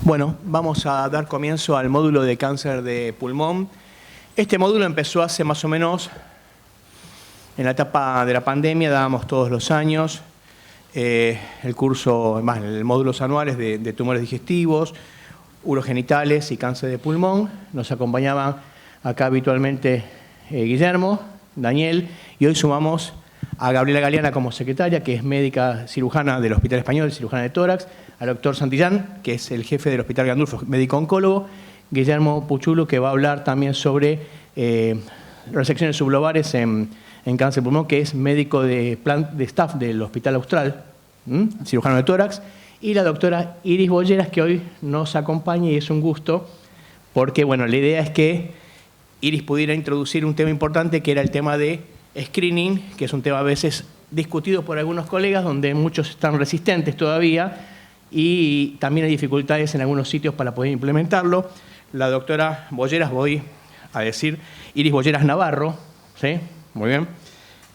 Bueno, vamos a dar comienzo al módulo de cáncer de pulmón. Este módulo empezó hace más o menos, en la etapa de la pandemia, dábamos todos los años el curso, más el módulos anuales de tumores digestivos, urogenitales y cáncer de pulmón. Nos acompañaban acá habitualmente Guillermo, Daniel, y hoy sumamos a Gabriela Galeana como secretaria, que es médica cirujana del Hospital Español, cirujana de tórax, al doctor Santillán, que es el jefe del Hospital Gandulfo, médico oncólogo, Guillermo Puchulo, que va a hablar también sobre resecciones sublobares en cáncer de pulmón, que es médico de staff del Hospital Austral, cirujano de tórax, y la doctora Iris Bolleras, que hoy nos acompaña y es un gusto, porque bueno, la idea es que Iris pudiera introducir un tema importante, que era el tema de screening, que es un tema a veces discutido por algunos colegas, donde muchos están resistentes todavía, y también hay dificultades en algunos sitios para poder implementarlo. La doctora Bolleras, voy a decir, Iris Bolleras Navarro, ¿sí? Muy bien.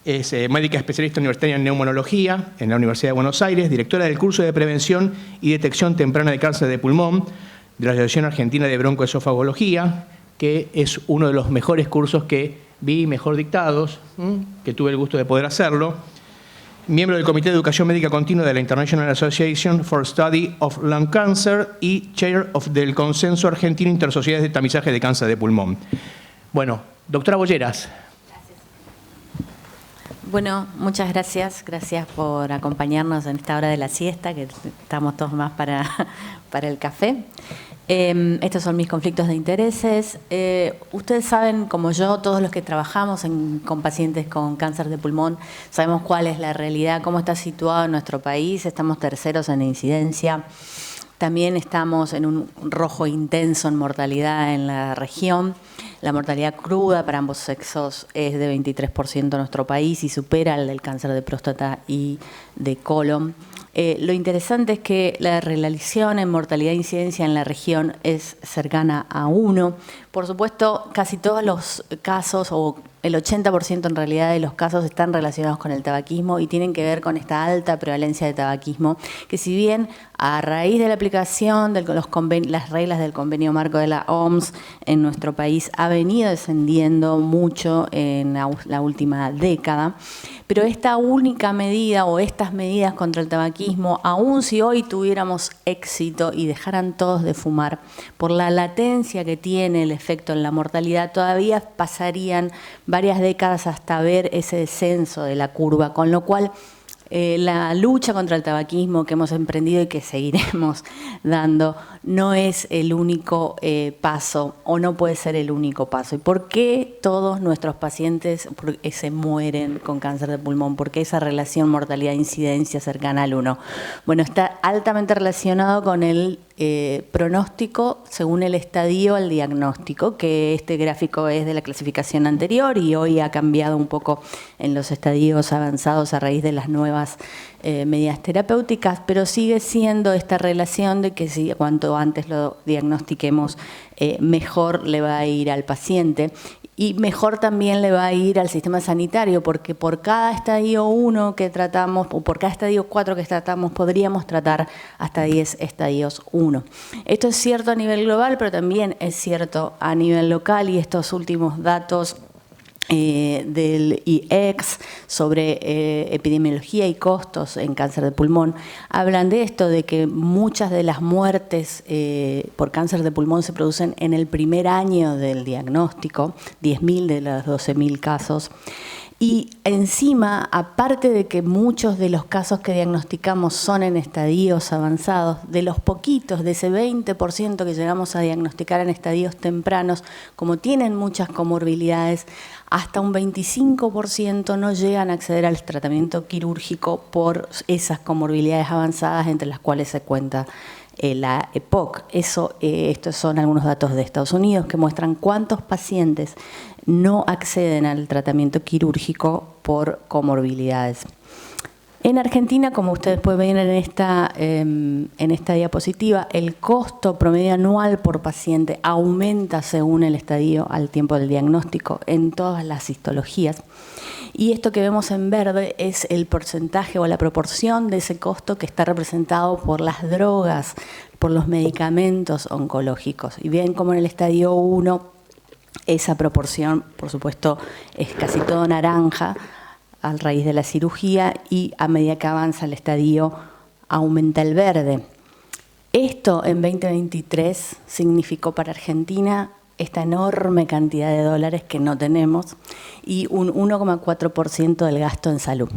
Es médica especialista universitaria en neumonología en la Universidad de Buenos Aires, directora del curso de prevención y detección temprana de cáncer de pulmón de la Asociación Argentina de Broncoesofagología, que es uno de los mejores cursos que vi, mejor dictados, que tuve el gusto de poder hacerlo. Miembro del Comité de Educación Médica Continua de la International Association for Study of Lung Cancer y Chair del Consenso Argentino Intersociedades de Tamizaje de Cáncer de Pulmón. Bueno, doctora Bolleras. Gracias. Bueno, muchas gracias. Gracias por acompañarnos en esta hora de la siesta, que estamos todos más para el café. Estos son mis conflictos de intereses. Ustedes saben, como yo, todos los que trabajamos con pacientes con cáncer de pulmón, sabemos cuál es la realidad, cómo está situado en nuestro país. Estamos terceros en incidencia. También estamos en un rojo intenso en mortalidad en la región. La mortalidad cruda para ambos sexos es de 23% en nuestro país y supera el del cáncer de próstata y de colon. Lo interesante es que la relación en mortalidad e incidencia en la región es cercana a 1. Por supuesto, casi todos los casos, o el 80% en realidad de los casos, están relacionados con el tabaquismo y tienen que ver con esta alta prevalencia de tabaquismo, que si bien a raíz de la aplicación de las reglas del convenio marco de la OMS en nuestro país ha venido descendiendo mucho en la última década, pero esta única medida o estas medidas contra el tabaquismo, aun si hoy tuviéramos éxito y dejaran todos de fumar, por la latencia que tiene el efecto en la mortalidad, todavía pasarían varias décadas hasta ver ese descenso de la curva, con lo cual la lucha contra el tabaquismo que hemos emprendido y que seguiremos dando no es el único paso, o no puede ser el único paso. ¿Y por qué todos nuestros pacientes se mueren con cáncer de pulmón? ¿Por qué esa relación mortalidad-incidencia cercana al 1? Bueno, está altamente relacionado con el pronóstico según el estadio al diagnóstico, que este gráfico es de la clasificación anterior y hoy ha cambiado un poco en los estadios avanzados a raíz de las nuevas medidas terapéuticas, pero sigue siendo esta relación de que si cuanto antes lo diagnostiquemos, mejor le va a ir al paciente. Y mejor también le va a ir al sistema sanitario, porque por cada estadio 1 que tratamos, o por cada estadio 4 que tratamos, podríamos tratar hasta 10 estadios 1. Esto es cierto a nivel global, pero también es cierto a nivel local, y estos últimos datos del IECS sobre epidemiología y costos en cáncer de pulmón hablan de esto, de que muchas de las muertes por cáncer de pulmón se producen en el primer año del diagnóstico, 10.000 de los 12.000 casos. Y encima, aparte de que muchos de los casos que diagnosticamos son en estadios avanzados, de los poquitos, de ese 20% que llegamos a diagnosticar en estadios tempranos, como tienen muchas comorbilidades, hasta un 25% no llegan a acceder al tratamiento quirúrgico por esas comorbilidades avanzadas, entre las cuales se cuenta la EPOC. Estos son algunos datos de Estados Unidos que muestran cuántos pacientes no acceden al tratamiento quirúrgico por comorbilidades. En Argentina, como ustedes pueden ver en esta diapositiva, el costo promedio anual por paciente aumenta según el estadio al tiempo del diagnóstico en todas las histologías. Y esto que vemos en verde es el porcentaje o la proporción de ese costo que está representado por las drogas, por los medicamentos oncológicos. Y bien como en el estadio 1, esa proporción, por supuesto, es casi todo naranja a raíz de la cirugía, y a medida que avanza el estadio aumenta el verde. Esto en 2023 significó para Argentina esta enorme cantidad de dólares que no tenemos y un 1,4% del gasto en salud.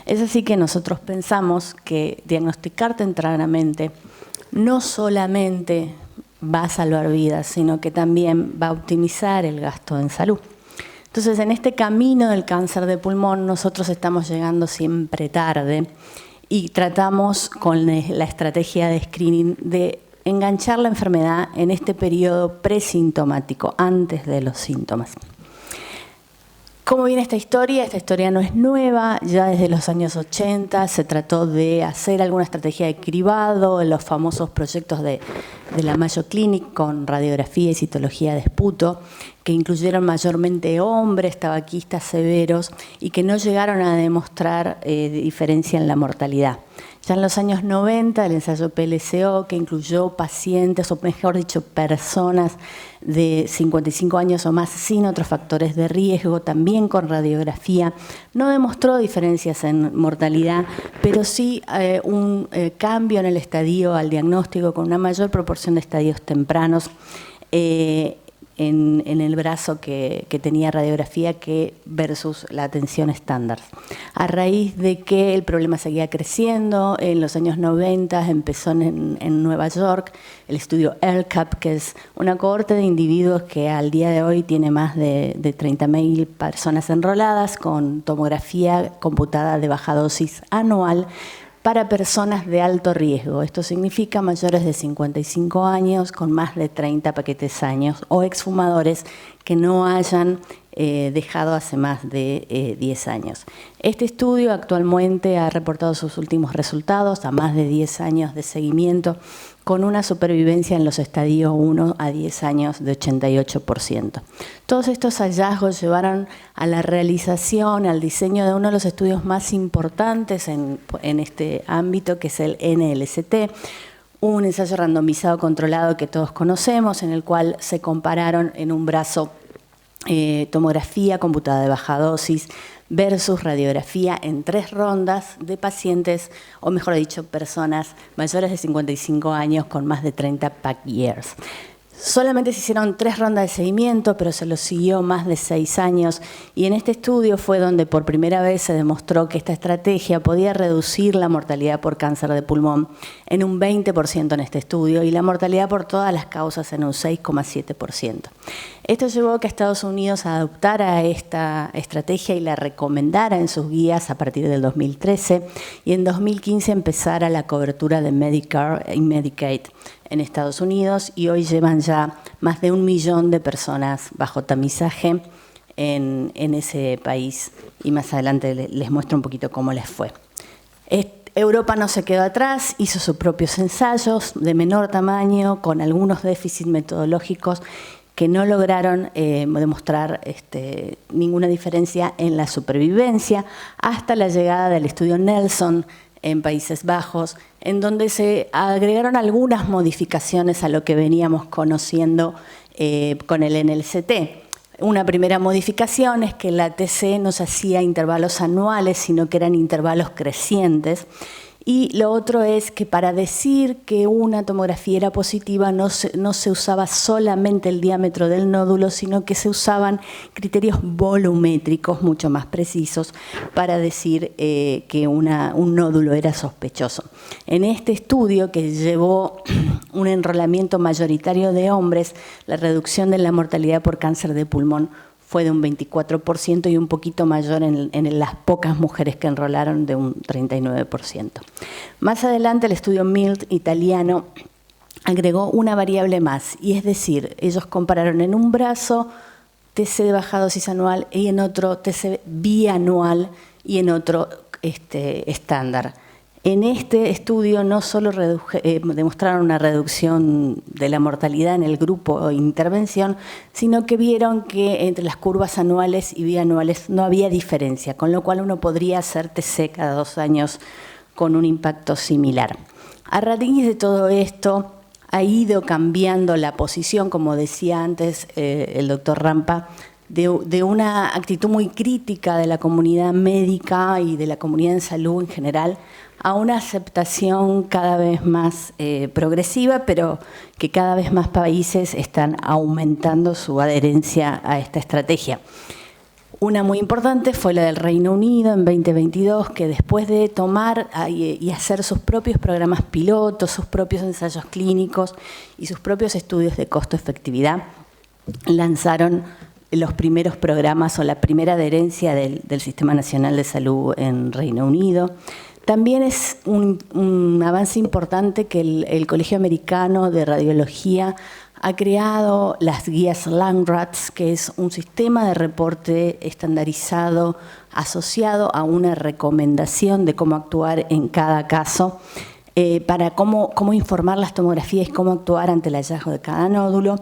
Es así que nosotros pensamos que diagnosticar tempranamente no solamente va a salvar vidas, sino que también va a optimizar el gasto en salud. Entonces, en este camino del cáncer de pulmón, nosotros estamos llegando siempre tarde y tratamos con la estrategia de screening de enganchar la enfermedad en este periodo presintomático, antes de los síntomas. ¿Cómo viene esta historia? Esta historia no es nueva, ya desde los años 80 se trató de hacer alguna estrategia de cribado en los famosos proyectos de la Mayo Clinic con radiografía y citología de esputo, que incluyeron mayormente hombres tabaquistas severos y que no llegaron a demostrar diferencia en la mortalidad. Ya en los años 90, el ensayo PLCO, que incluyó pacientes, o mejor dicho, personas de 55 años o más sin otros factores de riesgo, también con radiografía, no demostró diferencias en mortalidad, pero sí un cambio en el estadio al diagnóstico con una mayor proporción de estadios tempranos en el brazo que tenía radiografía versus la atención estándar. A raíz de que el problema seguía creciendo, en los años 90 empezó en Nueva York el estudio EARCAP, que es una cohorte de individuos que al día de hoy tiene más de 30.000 personas enroladas con tomografía computada de baja dosis anual para personas de alto riesgo. Esto significa mayores de 55 años con más de 30 paquetes años o exfumadores que no hayan dejado hace más de 10 años. Este estudio actualmente ha reportado sus últimos resultados a más de 10 años de seguimiento con una supervivencia en los estadios 1 a 10 años de 88%. Todos estos hallazgos llevaron a la realización, al diseño de uno de los estudios más importantes en este ámbito, que es el NLST, un ensayo randomizado controlado que todos conocemos, en el cual se compararon en un brazo tomografía computada de baja dosis versus radiografía en 3 rondas de pacientes, o mejor dicho, personas mayores de 55 años con más de 30 pack years. Solamente se hicieron 3 rondas de seguimiento, pero se los siguió más de 6 años, y en este estudio fue donde por primera vez se demostró que esta estrategia podía reducir la mortalidad por cáncer de pulmón en un 20% en este estudio y la mortalidad por todas las causas en un 6,7%. Esto llevó a que Estados Unidos adoptara esta estrategia y la recomendara en sus guías a partir del 2013, y en 2015 empezara la cobertura de Medicare y Medicaid en Estados Unidos, y hoy llevan ya más de 1 millón de personas bajo tamizaje en ese país, y más adelante les muestro un poquito cómo les fue. Europa no se quedó atrás, hizo sus propios ensayos de menor tamaño con algunos déficits metodológicos que no lograron demostrar ninguna diferencia en la supervivencia, hasta la llegada del estudio Nelson en Países Bajos, en donde se agregaron algunas modificaciones a lo que veníamos conociendo con el NLST. Una primera modificación es que la TC no se hacía intervalos anuales, sino que eran intervalos crecientes. Y lo otro es que para decir que una tomografía era positiva no se usaba solamente el diámetro del nódulo, sino que se usaban criterios volumétricos mucho más precisos para decir que un nódulo era sospechoso. En este estudio, que llevó un enrolamiento mayoritario de hombres, la reducción de la mortalidad por cáncer de pulmón fue de un 24% y un poquito mayor en las pocas mujeres que enrolaron, de un 39%. Más adelante, el estudio MILT italiano agregó una variable más, y es decir, ellos compararon en un brazo TC de baja dosis anual y en otro TC bianual y en otro estándar. En este estudio no solo demostraron una reducción de la mortalidad en el grupo de intervención, sino que vieron que entre las curvas anuales y bianuales no había diferencia, con lo cual uno podría hacer TC cada 2 años con un impacto similar. A raíz de todo esto ha ido cambiando la posición, como decía antes el doctor Rampa, de una actitud muy crítica de la comunidad médica y de la comunidad en salud en general a una aceptación cada vez más progresiva, pero que cada vez más países están aumentando su adherencia a esta estrategia. Una muy importante fue la del Reino Unido en 2022, que después de tomar y hacer sus propios programas pilotos, sus propios ensayos clínicos y sus propios estudios de costo-efectividad, lanzaron los primeros programas o la primera adherencia del Sistema Nacional de Salud en Reino Unido. También es un avance importante que el Colegio Americano de Radiología ha creado las guías Landrats, que es un sistema de reporte estandarizado asociado a una recomendación de cómo actuar en cada caso, para cómo informar las tomografías y cómo actuar ante el hallazgo de cada nódulo.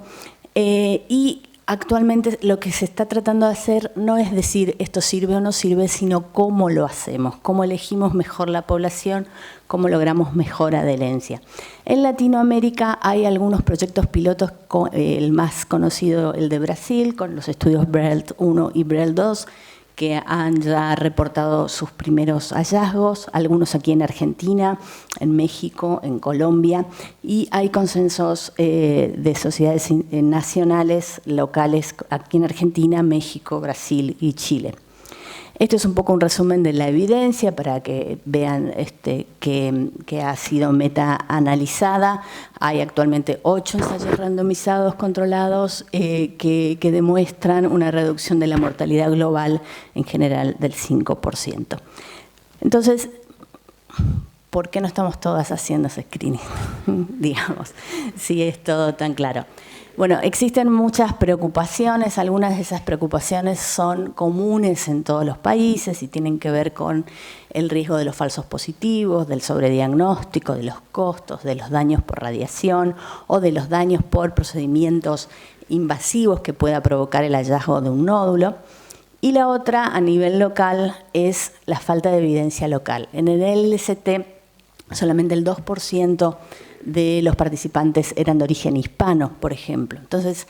Y actualmente lo que se está tratando de hacer no es decir esto sirve o no sirve, sino cómo lo hacemos, cómo elegimos mejor la población, cómo logramos mejor adherencia. En Latinoamérica hay algunos proyectos pilotos, el más conocido, el de Brasil, con los estudios BRELT 1 y BRELT 2, que han ya reportado sus primeros hallazgos, algunos aquí en Argentina, en México, en Colombia, y hay consensos de sociedades nacionales, locales, aquí en Argentina, México, Brasil y Chile. Esto es un poco un resumen de la evidencia para que vean que ha sido meta-analizada. Hay actualmente 8 ensayos randomizados controlados que demuestran una reducción de la mortalidad global en general del 5%. Entonces, ¿por qué no estamos todas haciendo ese screening? Digamos, si es todo tan claro. Bueno, existen muchas preocupaciones, algunas de esas preocupaciones son comunes en todos los países y tienen que ver con el riesgo de los falsos positivos, del sobrediagnóstico, de los costos, de los daños por radiación o de los daños por procedimientos invasivos que pueda provocar el hallazgo de un nódulo. Y la otra, a nivel local, es la falta de evidencia local. En el LST, solamente el 2% de los participantes eran de origen hispano, por ejemplo. Entonces,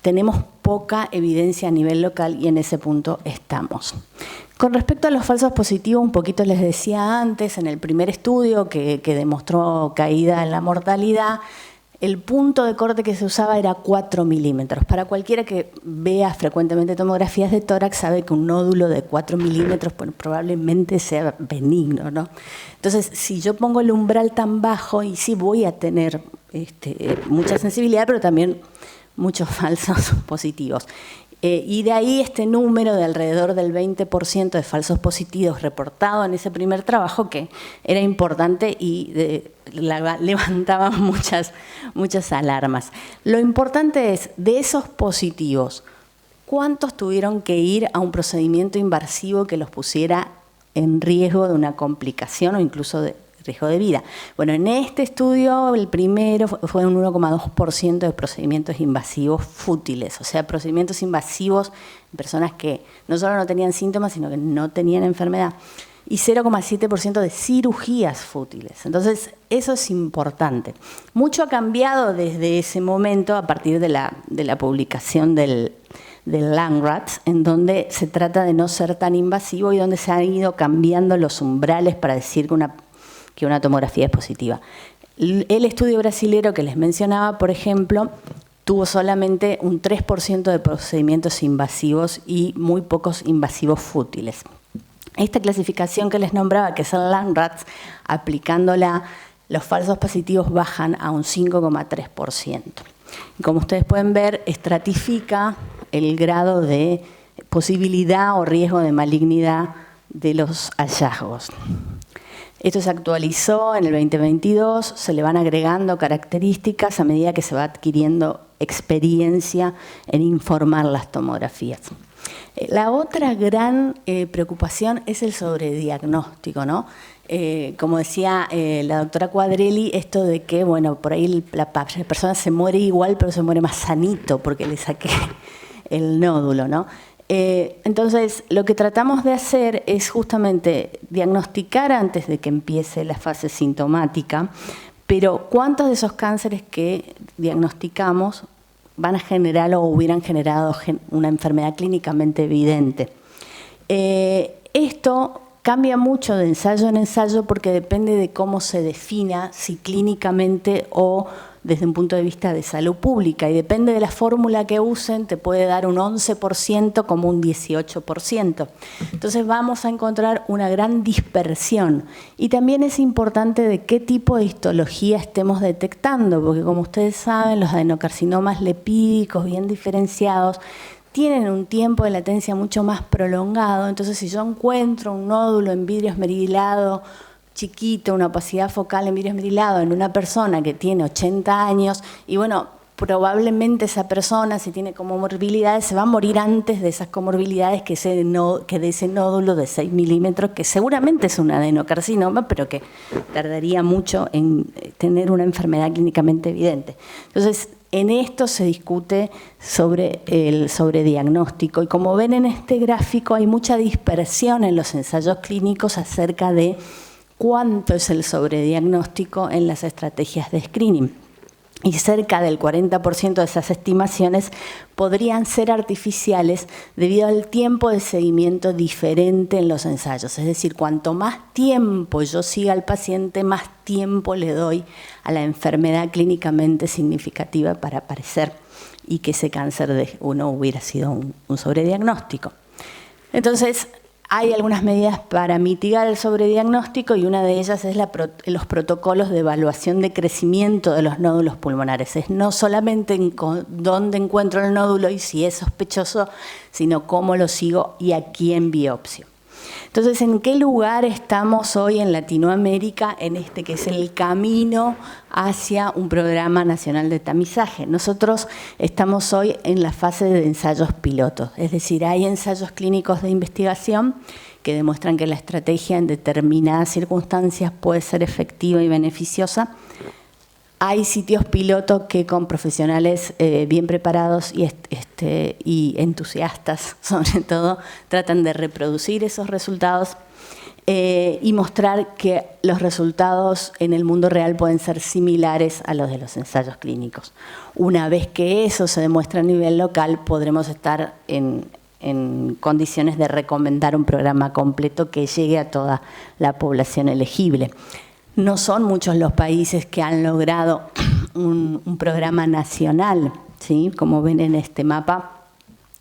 tenemos poca evidencia a nivel local y en ese punto estamos. Con respecto a los falsos positivos, un poquito les decía antes, en el primer estudio que demostró caída en la mortalidad, el punto de corte que se usaba era 4 milímetros. Para cualquiera que vea frecuentemente tomografías de tórax sabe que un nódulo de 4 milímetros probablemente sea benigno, ¿no? Entonces, si yo pongo el umbral tan bajo, y sí voy a tener mucha sensibilidad, pero también muchos falsos positivos. Y de ahí este número de alrededor del 20% de falsos positivos reportado en ese primer trabajo, que era importante y levantaba muchas alarmas. Lo importante es, de esos positivos, ¿cuántos tuvieron que ir a un procedimiento invasivo que los pusiera en riesgo de una complicación o incluso de riesgo de vida? Bueno, en este estudio el primero fue un 1,2% de procedimientos invasivos fútiles, o sea, procedimientos invasivos en personas que no solo no tenían síntomas, sino que no tenían enfermedad, y 0,7% de cirugías fútiles. Entonces, eso es importante. Mucho ha cambiado desde ese momento a partir de la publicación del Landrats, en donde se trata de no ser tan invasivo y donde se han ido cambiando los umbrales para decir que una tomografía es positiva. El estudio brasilero que les mencionaba, por ejemplo, tuvo solamente un 3% de procedimientos invasivos y muy pocos invasivos fútiles. Esta clasificación que les nombraba, que es el Landrats, aplicándola, los falsos positivos bajan a un 5,3%. Como ustedes pueden ver, estratifica el grado de posibilidad o riesgo de malignidad de los hallazgos. Esto se actualizó en el 2022, se le van agregando características a medida que se va adquiriendo experiencia en informar las tomografías. La otra gran preocupación es el sobrediagnóstico, ¿no? Como decía la doctora Quadrelli, esto de que, bueno, por ahí la persona se muere igual, pero se muere más sanito porque le saqué el nódulo, ¿no? Entonces, lo que tratamos de hacer es justamente diagnosticar antes de que empiece la fase sintomática, pero ¿cuántos de esos cánceres que diagnosticamos van a generar o hubieran generado una enfermedad clínicamente evidente? Esto cambia mucho de ensayo en ensayo porque depende de cómo se defina, si clínicamente o desde un punto de vista de salud pública, y depende de la fórmula que usen, te puede dar un 11% como un 18%. Entonces vamos a encontrar una gran dispersión. Y también es importante de qué tipo de histología estemos detectando, porque como ustedes saben, los adenocarcinomas lipídicos bien diferenciados tienen un tiempo de latencia mucho más prolongado. Entonces, si yo encuentro un nódulo en vidrio esmerilado chiquito, una opacidad focal en vidrio esmerilado en una persona que tiene 80 años, y bueno, probablemente esa persona, si tiene comorbilidades, se va a morir antes de esas comorbilidades que de ese nódulo de 6 milímetros, que seguramente es un adenocarcinoma, pero que tardaría mucho en tener una enfermedad clínicamente evidente. Entonces, en esto se discute sobre el sobrediagnóstico, y como ven en este gráfico hay mucha dispersión en los ensayos clínicos acerca de cuánto es el sobrediagnóstico en las estrategias de screening. Y cerca del 40% de esas estimaciones podrían ser artificiales debido al tiempo de seguimiento diferente en los ensayos. Es decir, cuanto más tiempo yo siga al paciente, más tiempo le doy a la enfermedad clínicamente significativa para aparecer y que ese cáncer de uno hubiera sido un sobrediagnóstico. Entonces, hay algunas medidas para mitigar el sobrediagnóstico, y una de ellas es los protocolos de evaluación de crecimiento de los nódulos pulmonares. Es no solamente dónde encuentro el nódulo y si es sospechoso, sino cómo lo sigo y a quién biopsio. Entonces, ¿en qué lugar estamos hoy en Latinoamérica en este que es el camino hacia un programa nacional de tamizaje? Nosotros estamos hoy en la fase de ensayos pilotos, es decir, hay ensayos clínicos de investigación que demuestran que la estrategia en determinadas circunstancias puede ser efectiva y beneficiosa. Hay sitios pilotos que con profesionales bien preparados y entusiastas, sobre todo, tratan de reproducir esos resultados y mostrar que los resultados en el mundo real pueden ser similares a los de los ensayos clínicos. Una vez que eso se demuestra a nivel local, podremos estar en condiciones de recomendar un programa completo que llegue a toda la población elegible. No son muchos los países que han logrado un programa nacional, ¿sí? Como ven en este mapa,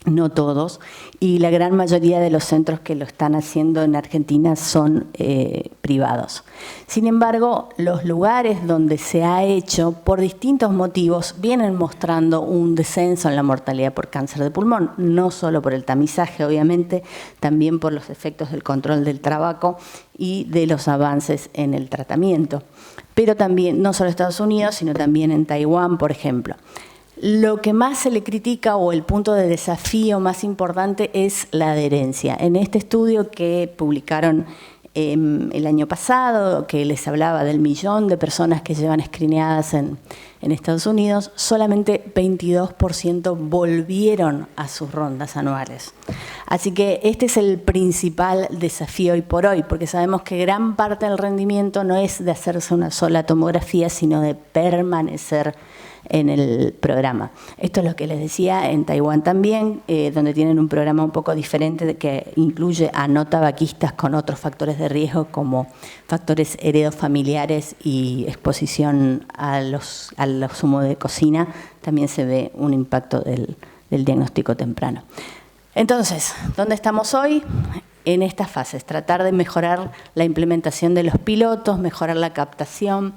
no todos, y la gran mayoría de los centros que lo están haciendo en Argentina son privados. Sin embargo, los lugares donde se ha hecho, por distintos motivos, vienen mostrando un descenso en la mortalidad por cáncer de pulmón, no solo por el tamizaje, obviamente, también por los efectos del control del tabaco y de los avances en el tratamiento. Pero también, no solo en Estados Unidos, sino también en Taiwán, por ejemplo. Lo que más se le critica, o el punto de desafío más importante, es la adherencia. En este estudio que publicaron el año pasado, que les hablaba del 1 millón de personas que llevan screeneadas en Estados Unidos, solamente 22% volvieron a sus rondas anuales. Así que este es el principal desafío hoy por hoy, porque sabemos que gran parte del rendimiento no es de hacerse una sola tomografía, sino de permanecer en el programa. Esto es lo que les decía en Taiwán también, donde tienen un programa un poco diferente que incluye a no tabaquistas con otros factores de riesgo como factores heredofamiliares y exposición a los humos de cocina. También se ve un impacto del diagnóstico temprano. Entonces, ¿dónde estamos hoy? En estas fases, tratar de mejorar la implementación de los pilotos, mejorar la captación,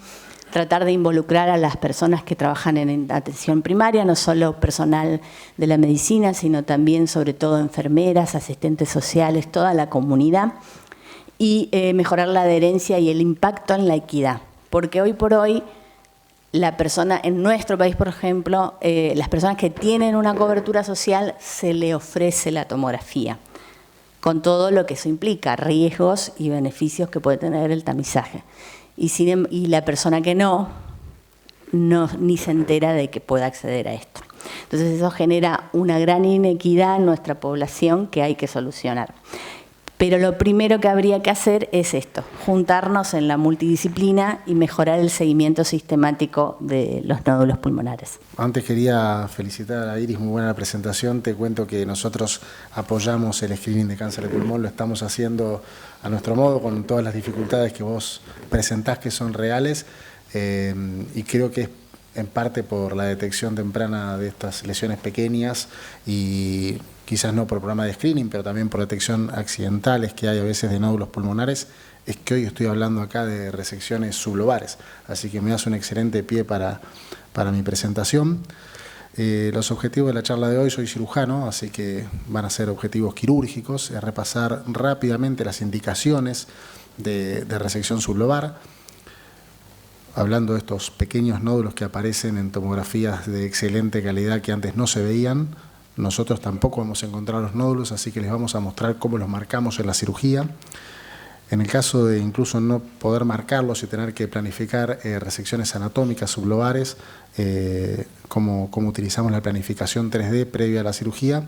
tratar de involucrar a las personas que trabajan en atención primaria, no solo personal de la medicina, sino también, sobre todo, enfermeras, asistentes sociales, toda la comunidad, y mejorar la adherencia y el impacto en la equidad. Porque hoy por hoy la persona, en nuestro país, por ejemplo, las personas que tienen una cobertura social se le ofrece la tomografía, con todo lo que eso implica, riesgos y beneficios que puede tener el tamizaje. Y la persona que no, ni se entera de que pueda acceder a esto. Entonces eso genera una gran inequidad en nuestra población que hay que solucionar. Pero lo primero que habría que hacer es esto, juntarnos en la multidisciplina y mejorar el seguimiento sistemático de los nódulos pulmonares. Antes quería felicitar a Iris, muy buena la presentación. Te cuento que nosotros apoyamos el screening de cáncer de pulmón, lo estamos haciendo a nuestro modo, con todas las dificultades que vos presentás que son reales, y creo que es en parte por la detección temprana de estas lesiones pequeñas y quizás no por programa de screening, pero también por detección accidentales que hay a veces de nódulos pulmonares, es que hoy estoy hablando acá de resecciones sublobares. Así que me das un excelente pie para mi presentación. Los objetivos de la charla de hoy, soy cirujano, así que van a ser objetivos quirúrgicos, es repasar rápidamente las indicaciones de resección sublobar, hablando de estos pequeños nódulos que aparecen en tomografías de excelente calidad que antes no se veían. Nosotros tampoco vamos a encontrar los nódulos, así que les vamos a mostrar cómo los marcamos en la cirugía. En el caso de incluso no poder marcarlos y tener que planificar resecciones anatómicas sublobares, cómo utilizamos la planificación 3D previa a la cirugía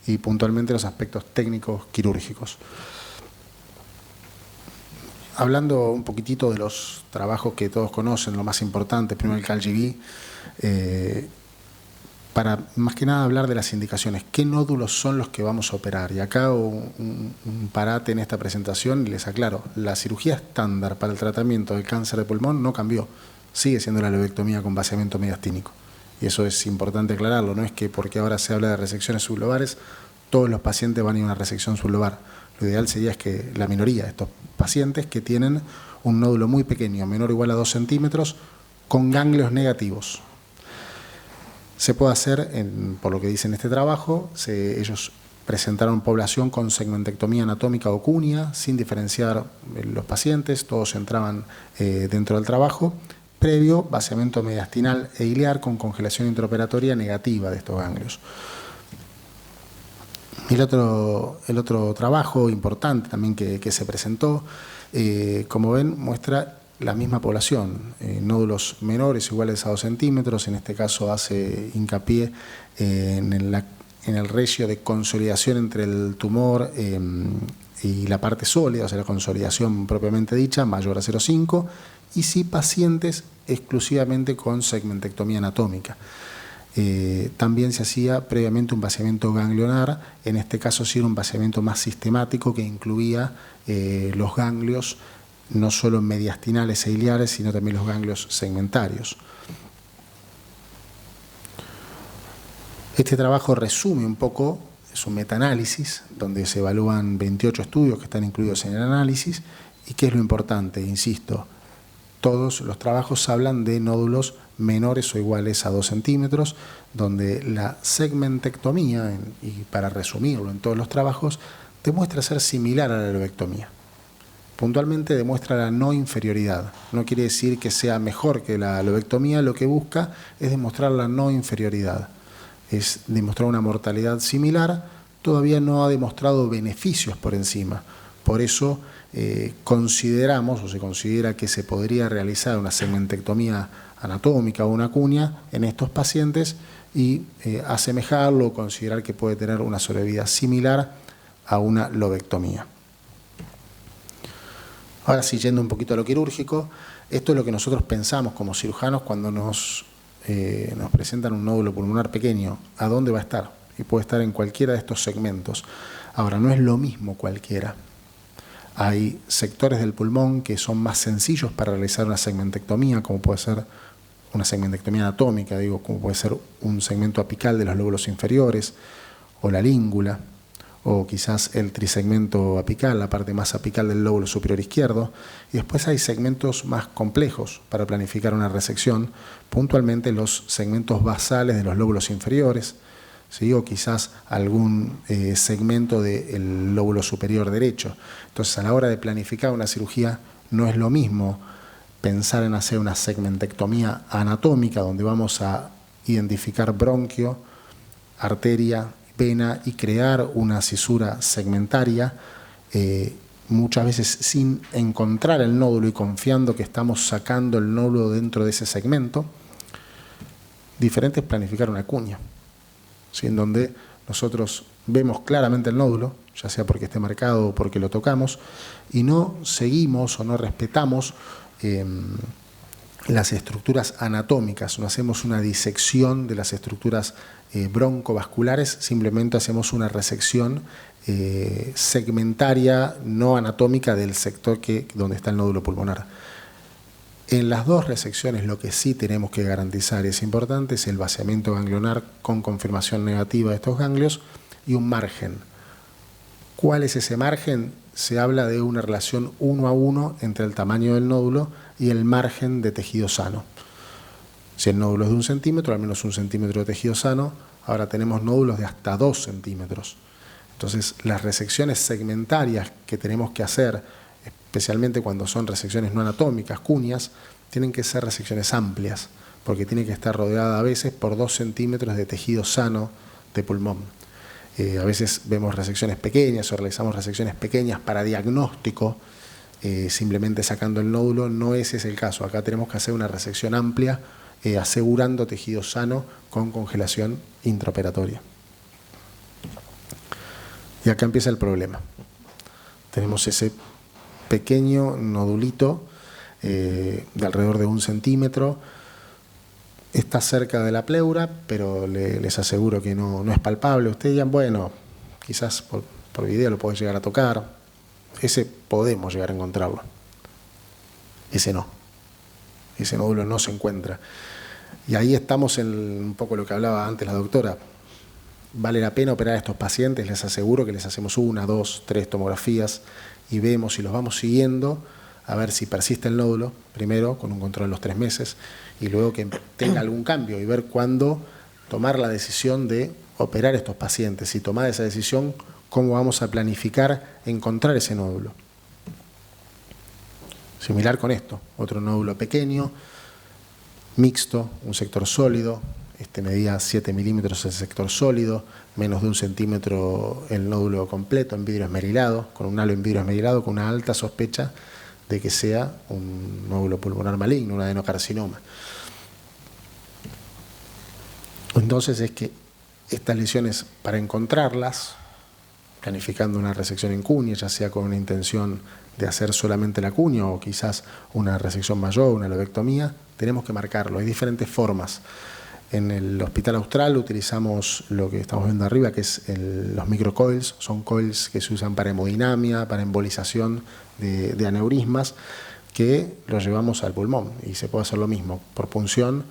y puntualmente los aspectos técnicos quirúrgicos. Hablando un poquitito de los trabajos que todos conocen, lo más importante, primero el CALGB, para más que nada hablar de las indicaciones, qué nódulos son los que vamos a operar. Y acá un parate en esta presentación y les aclaro, la cirugía estándar para el tratamiento del cáncer de pulmón no cambió, sigue siendo la lobectomía con vaciamiento mediastínico. Y eso es importante aclararlo, no es que porque ahora se habla de resecciones sublobares, todos los pacientes van a ir a una resección sublobar. Lo ideal sería es que la minoría de estos pacientes que tienen un nódulo muy pequeño, menor o igual a 2 centímetros, con ganglios negativos. Se puede hacer, por lo que dice en este trabajo, ellos presentaron población con segmentectomía anatómica o cuña, sin diferenciar los pacientes, todos entraban dentro del trabajo, previo vaciamiento mediastinal e iliar con congelación intraoperatoria negativa de estos ganglios. El otro trabajo importante también que se presentó, como ven, muestra la misma población, nódulos menores iguales a 2 centímetros, en este caso hace hincapié en el ratio de consolidación entre el tumor y la parte sólida, o sea, la consolidación propiamente dicha, mayor a 0,5, y sí pacientes exclusivamente con segmentectomía anatómica. También se hacía previamente un vaciamiento ganglionar, en este caso sí era un vaciamiento más sistemático que incluía los ganglios no solo mediastinales e iliares, sino también los ganglios segmentarios. Este trabajo resume un poco, es un metaanálisis, donde se evalúan 28 estudios que están incluidos en el análisis, y qué es lo importante, insisto, todos los trabajos hablan de nódulos menores o iguales a 2 centímetros, donde la segmentectomía, y para resumirlo en todos los trabajos, demuestra ser similar a la lobectomía. Puntualmente demuestra la no inferioridad. No quiere decir que sea mejor que la lobectomía, lo que busca es demostrar la no inferioridad. Es demostrar una mortalidad similar, todavía no ha demostrado beneficios por encima. Por eso consideramos, o se considera que se podría realizar una segmentectomía anatómica o una cuña en estos pacientes y asemejarlo o considerar que puede tener una sobrevida similar a una lobectomía. Ahora sí, yendo un poquito a lo quirúrgico, esto es lo que nosotros pensamos como cirujanos cuando nos presentan un nódulo pulmonar pequeño. ¿A dónde va a estar? Y puede estar en cualquiera de estos segmentos. Ahora, no es lo mismo cualquiera. Hay sectores del pulmón que son más sencillos para realizar una segmentectomía, como puede ser una segmentectomía anatómica, como puede ser un segmento apical de los lóbulos inferiores, o la língula, o quizás el trisegmento apical, la parte más apical del lóbulo superior izquierdo. Y después hay segmentos más complejos para planificar una resección, puntualmente los segmentos basales de los lóbulos inferiores, ¿sí? O quizás algún segmento del lóbulo superior derecho. Entonces, a la hora de planificar una cirugía no es lo mismo pensar en hacer una segmentectomía anatómica donde vamos a identificar bronquio, arteria, vena y crear una cisura segmentaria, muchas veces sin encontrar el nódulo y confiando que estamos sacando el nódulo dentro de ese segmento. Diferente es planificar una cuña, ¿sí? En donde nosotros vemos claramente el nódulo, ya sea porque esté marcado o porque lo tocamos, y no seguimos o no respetamos las estructuras anatómicas, no hacemos una disección de las estructuras broncovasculares, simplemente hacemos una resección segmentaria, no anatómica, del sector donde está el nódulo pulmonar. En las dos resecciones lo que sí tenemos que garantizar, y es importante, es el vaciamiento ganglionar con confirmación negativa de estos ganglios y un margen. ¿Cuál es ese margen? Se habla de una relación 1 a 1 entre el tamaño del nódulo y el margen de tejido sano. Si el nódulo es de 1 centímetro, al menos 1 centímetro de tejido sano. Ahora tenemos nódulos de hasta 2 centímetros. Entonces, las resecciones segmentarias que tenemos que hacer, especialmente cuando son resecciones no anatómicas, cuñas, tienen que ser resecciones amplias, porque tiene que estar rodeada a veces por 2 centímetros de tejido sano de pulmón. A veces vemos resecciones pequeñas o realizamos resecciones pequeñas para diagnóstico, simplemente sacando el nódulo. No ese es el caso. Acá tenemos que hacer una resección amplia, asegurando tejido sano con congelación intraoperatoria. Y acá empieza el problema. Tenemos ese pequeño nodulito de alrededor de 1 centímetro. Está cerca de la pleura, pero les aseguro que no es palpable. Ustedes dirán, bueno, quizás por video lo podés llegar a tocar. Ese podemos llegar a encontrarlo. Ese no. Ese nódulo no se encuentra. Y ahí estamos en un poco lo que hablaba antes la doctora. Vale la pena operar a estos pacientes, les aseguro que les hacemos 1, 2, 3 tomografías y vemos y los vamos siguiendo a ver si persiste el nódulo, primero con un control en los 3 meses, y luego que tenga algún cambio y ver cuándo tomar la decisión de operar a estos pacientes. Si tomada esa decisión, cómo vamos a planificar encontrar ese nódulo. Similar con esto, otro nódulo pequeño, mixto, un sector sólido, medía 7 milímetros el sector sólido, menos de 1 centímetro el nódulo completo en vidrio esmerilado, con un halo en vidrio esmerilado, con una alta sospecha de que sea un nódulo pulmonar maligno, un adenocarcinoma. Entonces es que estas lesiones, para encontrarlas, planificando una resección en cuña, ya sea con una intención de hacer solamente la cuña o quizás una resección mayor, una lobectomía, tenemos que marcarlo. Hay diferentes formas. En el Hospital Austral utilizamos lo que estamos viendo arriba, que es los microcoils. Son coils que se usan para hemodinamia, para embolización de aneurismas, que los llevamos al pulmón. Y se puede hacer lo mismo, por punción,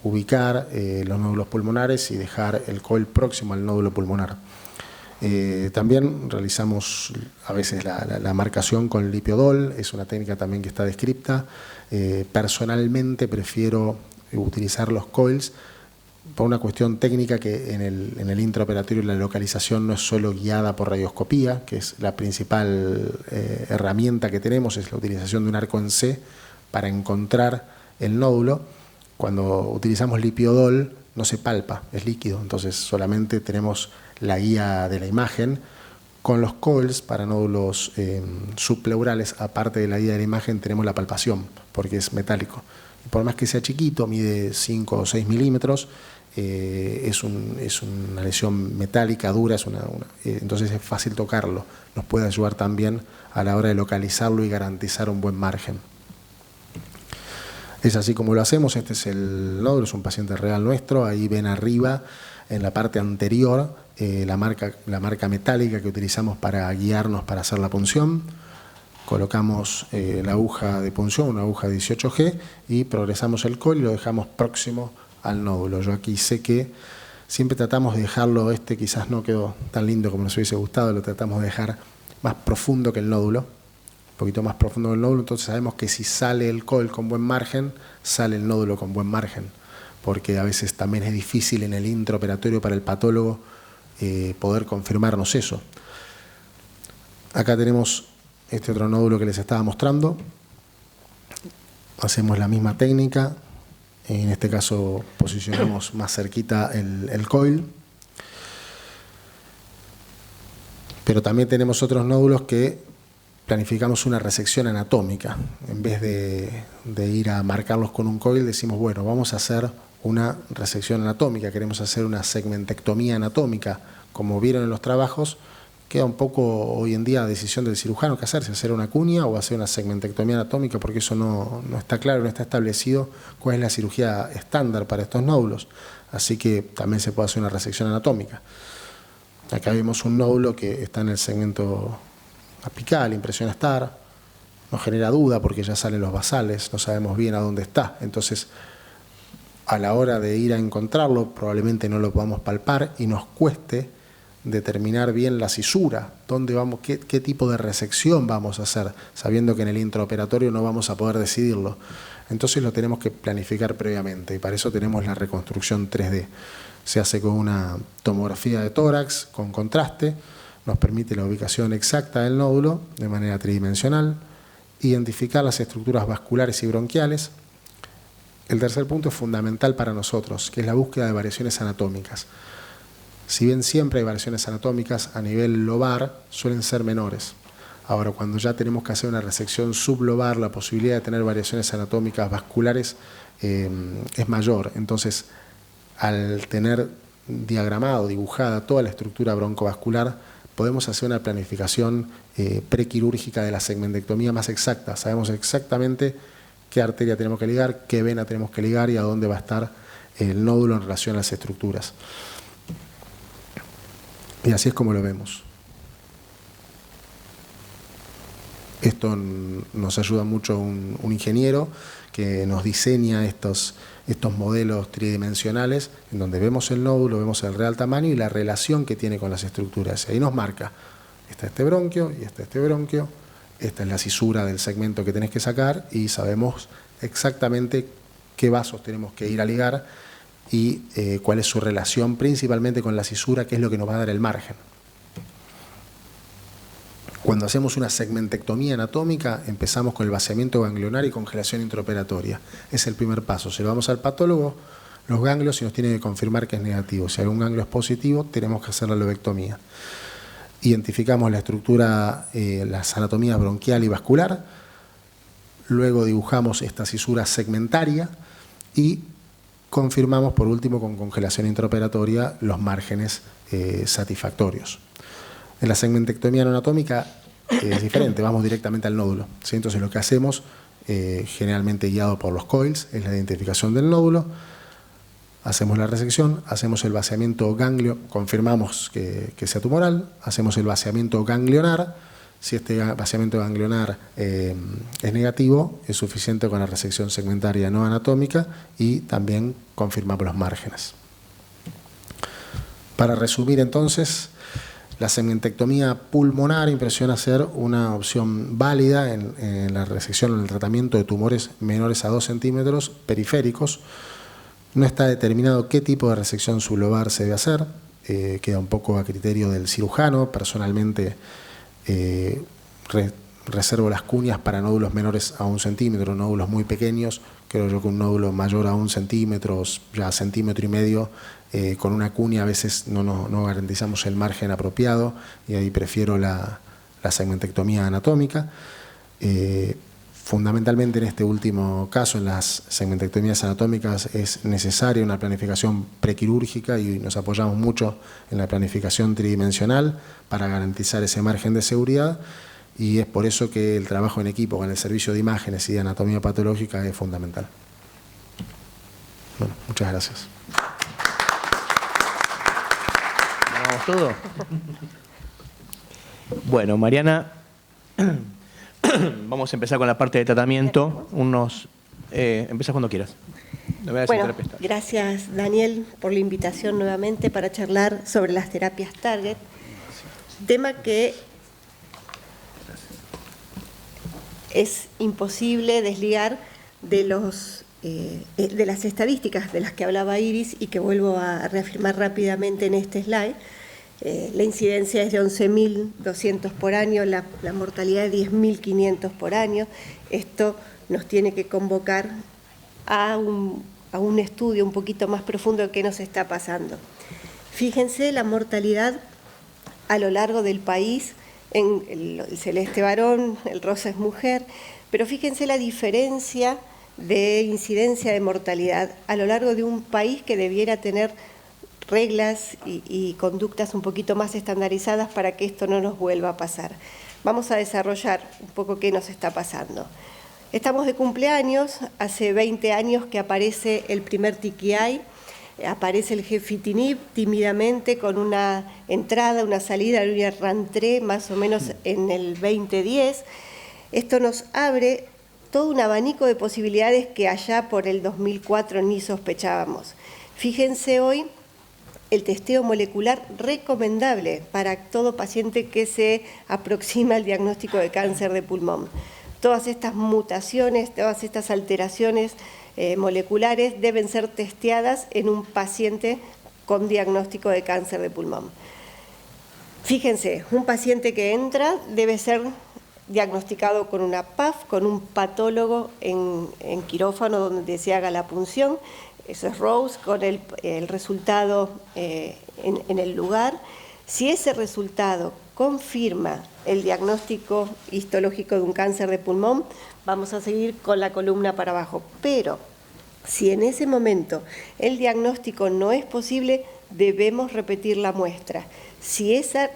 ubicar los nódulos pulmonares y dejar el coil próximo al nódulo pulmonar. También realizamos a veces la marcación con lipiodol, es una técnica también que está descripta. Personalmente prefiero utilizar los coils por una cuestión técnica, que en el intraoperatorio la localización no es solo guiada por radioscopía, que es la principal herramienta que tenemos, es la utilización de un arco en C para encontrar el nódulo. Cuando utilizamos lipiodol no se palpa, es líquido, entonces solamente tenemos la guía de la imagen. Con los coils para nódulos subpleurales, aparte de la guía de la imagen, tenemos la palpación, porque es metálico. Y por más que sea chiquito, mide 5 o 6 milímetros, es una lesión metálica, dura, entonces es fácil tocarlo. Nos puede ayudar también a la hora de localizarlo y garantizar un buen margen. Es así como lo hacemos. Este es el nódulo, es un paciente real nuestro. Ahí ven arriba, en la parte anterior, la marca metálica que utilizamos para guiarnos para hacer la punción. Colocamos la aguja de punción, una aguja 18G, y progresamos el coil y lo dejamos próximo al nódulo. Yo aquí sé que siempre tratamos de dejarlo, quizás no quedó tan lindo como nos hubiese gustado, lo tratamos de dejar más profundo que el nódulo, un poquito más profundo que el nódulo. Entonces sabemos que si sale el coil con buen margen, sale el nódulo con buen margen, porque a veces también es difícil en el intraoperatorio para el patólogo poder confirmarnos eso. Acá tenemos este otro nódulo que les estaba mostrando. hacemos la misma técnica. En este caso posicionamos más cerquita el coil. Pero también tenemos otros nódulos que planificamos una resección anatómica. En vez de ir a marcarlos con un coil, decimos, bueno, vamos a hacer una resección anatómica, queremos hacer una segmentectomía anatómica. Como vieron en los trabajos, queda un poco hoy en día a decisión del cirujano qué hacer, si hacer una cuña o hacer una segmentectomía anatómica, porque eso no está claro, no está establecido cuál es la cirugía estándar para estos nódulos. Así que también se puede hacer una resección anatómica. Acá vemos un nódulo que está en el segmento apical, impresión STAR, nos genera duda porque ya salen los basales, no sabemos bien a dónde está. Entonces, a la hora de ir a encontrarlo, probablemente no lo podamos palpar y nos cueste determinar bien la cisura, dónde vamos, qué tipo de resección vamos a hacer, sabiendo que en el intraoperatorio no vamos a poder decidirlo. Entonces lo tenemos que planificar previamente y para eso tenemos la reconstrucción 3D. Se hace con una tomografía de tórax con contraste, nos permite la ubicación exacta del nódulo de manera tridimensional, identificar las estructuras vasculares y bronquiales. El tercer punto es fundamental para nosotros, que es la búsqueda de variaciones anatómicas. Si bien siempre hay variaciones anatómicas, a nivel lobar suelen ser menores. Ahora, cuando ya tenemos que hacer una resección sublobar, la posibilidad de tener variaciones anatómicas vasculares es mayor. Entonces, al tener diagramado, dibujada toda la estructura broncovascular, podemos hacer una planificación prequirúrgica de la segmentectomía más exacta. Sabemos exactamente qué arteria tenemos que ligar, qué vena tenemos que ligar y a dónde va a estar el nódulo en relación a las estructuras. Y así es como lo vemos. Esto nos ayuda mucho un ingeniero que nos diseña estos modelos tridimensionales en donde vemos el nódulo, vemos el real tamaño y la relación que tiene con las estructuras. Y ahí nos marca, está este bronquio y está este bronquio, esta es la cisura del segmento que tenés que sacar y sabemos exactamente qué vasos tenemos que ir a ligar y cuál es su relación principalmente con la cisura, que es lo que nos va a dar el margen. Cuando hacemos una segmentectomía anatómica, empezamos con el vaciamiento ganglionar y congelación intraoperatoria. Es el primer paso. Se lo vamos al patólogo, los ganglios, y nos tiene que confirmar que es negativo. Si algún ganglio es positivo, tenemos que hacer la lobectomía. Identificamos la estructura, las anatomías bronquial y vascular. Luego dibujamos esta cisura segmentaria y confirmamos por último con congelación intraoperatoria los márgenes satisfactorios. En la segmentectomía no anatómica es diferente, vamos directamente al nódulo, ¿sí? Entonces lo que hacemos, generalmente guiado por los coils, es la identificación del nódulo, hacemos la resección, hacemos el vaciamiento ganglio, confirmamos que sea tumoral, hacemos el vaciamiento ganglionar. Si este vaciamiento ganglionar es negativo, es suficiente con la resección segmentaria no anatómica y también confirmamos los márgenes. Para resumir entonces, la segmentectomía pulmonar impresiona ser una opción válida en la resección o en el tratamiento de tumores menores a 2 centímetros periféricos. No está determinado qué tipo de resección sublobar se debe hacer, queda un poco a criterio del cirujano. Personalmente reservo las cuñas para nódulos menores a 1 centímetro, nódulos muy pequeños. Creo yo que un nódulo mayor a 1 centímetro, ya centímetro y medio, con una cuña a veces no garantizamos el margen apropiado y ahí prefiero la segmentectomía anatómica. Fundamentalmente en este último caso, en las segmentectomías anatómicas, es necesaria una planificación prequirúrgica y nos apoyamos mucho en la planificación tridimensional para garantizar ese margen de seguridad. Y es por eso que el trabajo en equipo con el servicio de imágenes y de anatomía patológica es fundamental. Bueno, muchas gracias. ¿Vamos todo? Bueno, Mariana, vamos a empezar con la parte de tratamiento. Empieza cuando quieras. Bueno, gracias Daniel por la invitación nuevamente para charlar sobre las terapias target, tema que es imposible desligar de las estadísticas de las que hablaba Iris y que vuelvo a reafirmar rápidamente en este slide, La incidencia es de 11.200 por año, la mortalidad de 10.500 por año. Esto nos tiene que convocar a un estudio un poquito más profundo de qué nos está pasando. Fíjense la mortalidad a lo largo del país, en el celeste varón, el rosa es mujer, pero fíjense la diferencia de incidencia de mortalidad a lo largo de un país que debiera tener reglas y conductas un poquito más estandarizadas para que esto no nos vuelva a pasar. Vamos a desarrollar un poco qué nos está pasando. Estamos de cumpleaños, hace 20 años que aparece el primer TKI, aparece el gefitinib tímidamente con una entrada, una salida, una rentrée más o menos en el 2010. Esto nos abre todo un abanico de posibilidades que allá por el 2004 ni sospechábamos. Fíjense hoy el testeo molecular recomendable para todo paciente que se aproxima al diagnóstico de cáncer de pulmón. Todas estas mutaciones, todas estas alteraciones moleculares deben ser testeadas en un paciente con diagnóstico de cáncer de pulmón. Fíjense, un paciente que entra debe ser diagnosticado con una PAF, con un patólogo en quirófano donde se haga la punción. Eso es Rose, con el resultado en el lugar. Si ese resultado confirma el diagnóstico histológico de un cáncer de pulmón, vamos a seguir con la columna para abajo. Pero si en ese momento el diagnóstico no es posible, debemos repetir la muestra. Si esa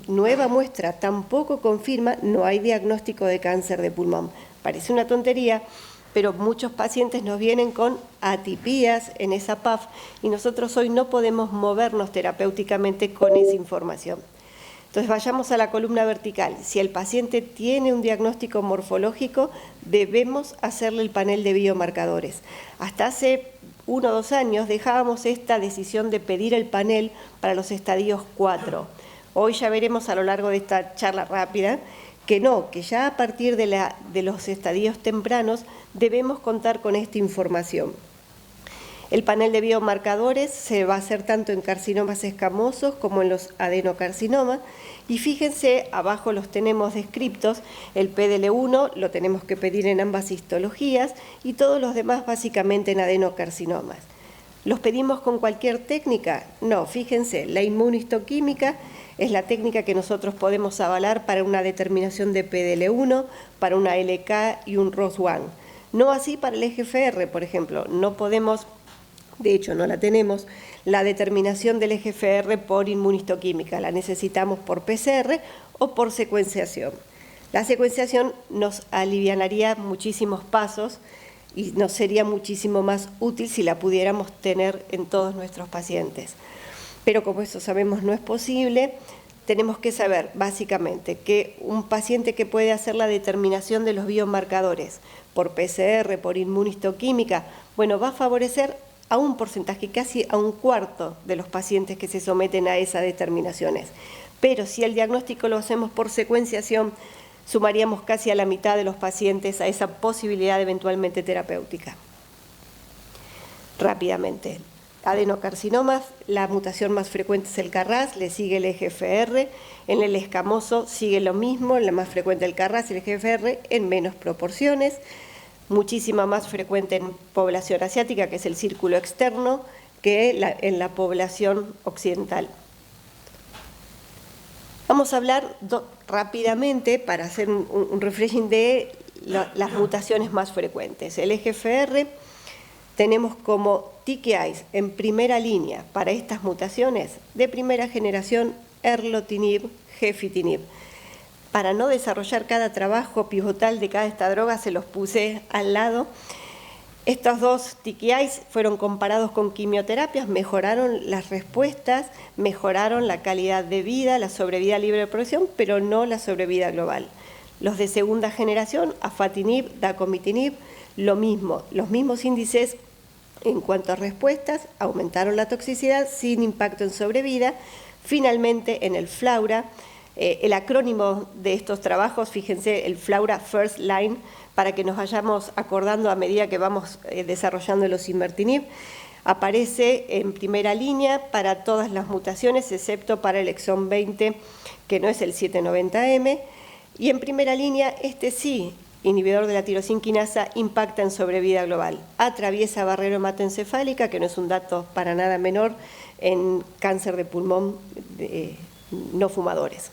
nueva muestra tampoco confirma, no hay diagnóstico de cáncer de pulmón. Parece una tontería, pero muchos pacientes nos vienen con atipías en esa PAF y nosotros hoy no podemos movernos terapéuticamente con esa información. Entonces vayamos a la columna vertical. Si el paciente tiene un diagnóstico morfológico, debemos hacerle el panel de biomarcadores. Hasta hace 1 o 2 años dejábamos esta decisión de pedir el panel para los estadios 4. Hoy ya veremos a lo largo de esta charla rápida que no, que ya a partir de los estadios tempranos debemos contar con esta información. El panel de biomarcadores se va a hacer tanto en carcinomas escamosos como en los adenocarcinomas. Y fíjense, abajo los tenemos descriptos, el PDL1 lo tenemos que pedir en ambas histologías y todos los demás básicamente en adenocarcinomas. ¿Los pedimos con cualquier técnica? No, fíjense, la inmunistoquímica es la técnica que nosotros podemos avalar para una determinación de PDL1, para una LK y un ROS1. No así para el EGFR, por ejemplo, no podemos, de hecho no la tenemos, la determinación del EGFR por inmunistoquímica, la necesitamos por PCR o por secuenciación. La secuenciación nos alivianaría muchísimos pasos y nos sería muchísimo más útil si la pudiéramos tener en todos nuestros pacientes. Pero como eso sabemos no es posible, tenemos que saber básicamente que un paciente que puede hacer la determinación de los biomarcadores por PCR, por inmunistoquímica, bueno, va a favorecer a un porcentaje, casi a un cuarto de los pacientes que se someten a esas determinaciones. Pero si el diagnóstico lo hacemos por secuenciación, sumaríamos casi a la mitad de los pacientes a esa posibilidad eventualmente terapéutica. Rápidamente, adenocarcinomas, la mutación más frecuente es el KRAS, le sigue el EGFR, en el escamoso sigue lo mismo, la más frecuente el KRAS y el EGFR en menos proporciones, muchísima más frecuente en población asiática, que es el círculo externo, que en la población occidental. Vamos a hablar rápidamente para hacer un refreshing de las mutaciones más frecuentes. El EGFR tenemos como TKIs en primera línea para estas mutaciones de primera generación erlotinib, gefitinib. Para no desarrollar cada trabajo pivotal de cada esta droga, se los puse al lado. Estos dos TKIs fueron comparados con quimioterapias, mejoraron las respuestas, mejoraron la calidad de vida, la sobrevida libre de progresión, pero no la sobrevida global. Los de segunda generación, afatinib, dacomitinib, lo mismo, los mismos índices en cuanto a respuestas, aumentaron la toxicidad sin impacto en sobrevida. Finalmente, en el FLAURA, el acrónimo de estos trabajos, fíjense, el FLAURA First Line, para que nos vayamos acordando a medida que vamos desarrollando los osimertinib. Aparece en primera línea para todas las mutaciones, excepto para el exón 20, que no es el 790M, y en primera línea, este sí, inhibidor de la tirosinquinasa, impacta en sobrevida global. Atraviesa barrera hematoencefálica, que no es un dato para nada menor, en cáncer de pulmón no fumadores.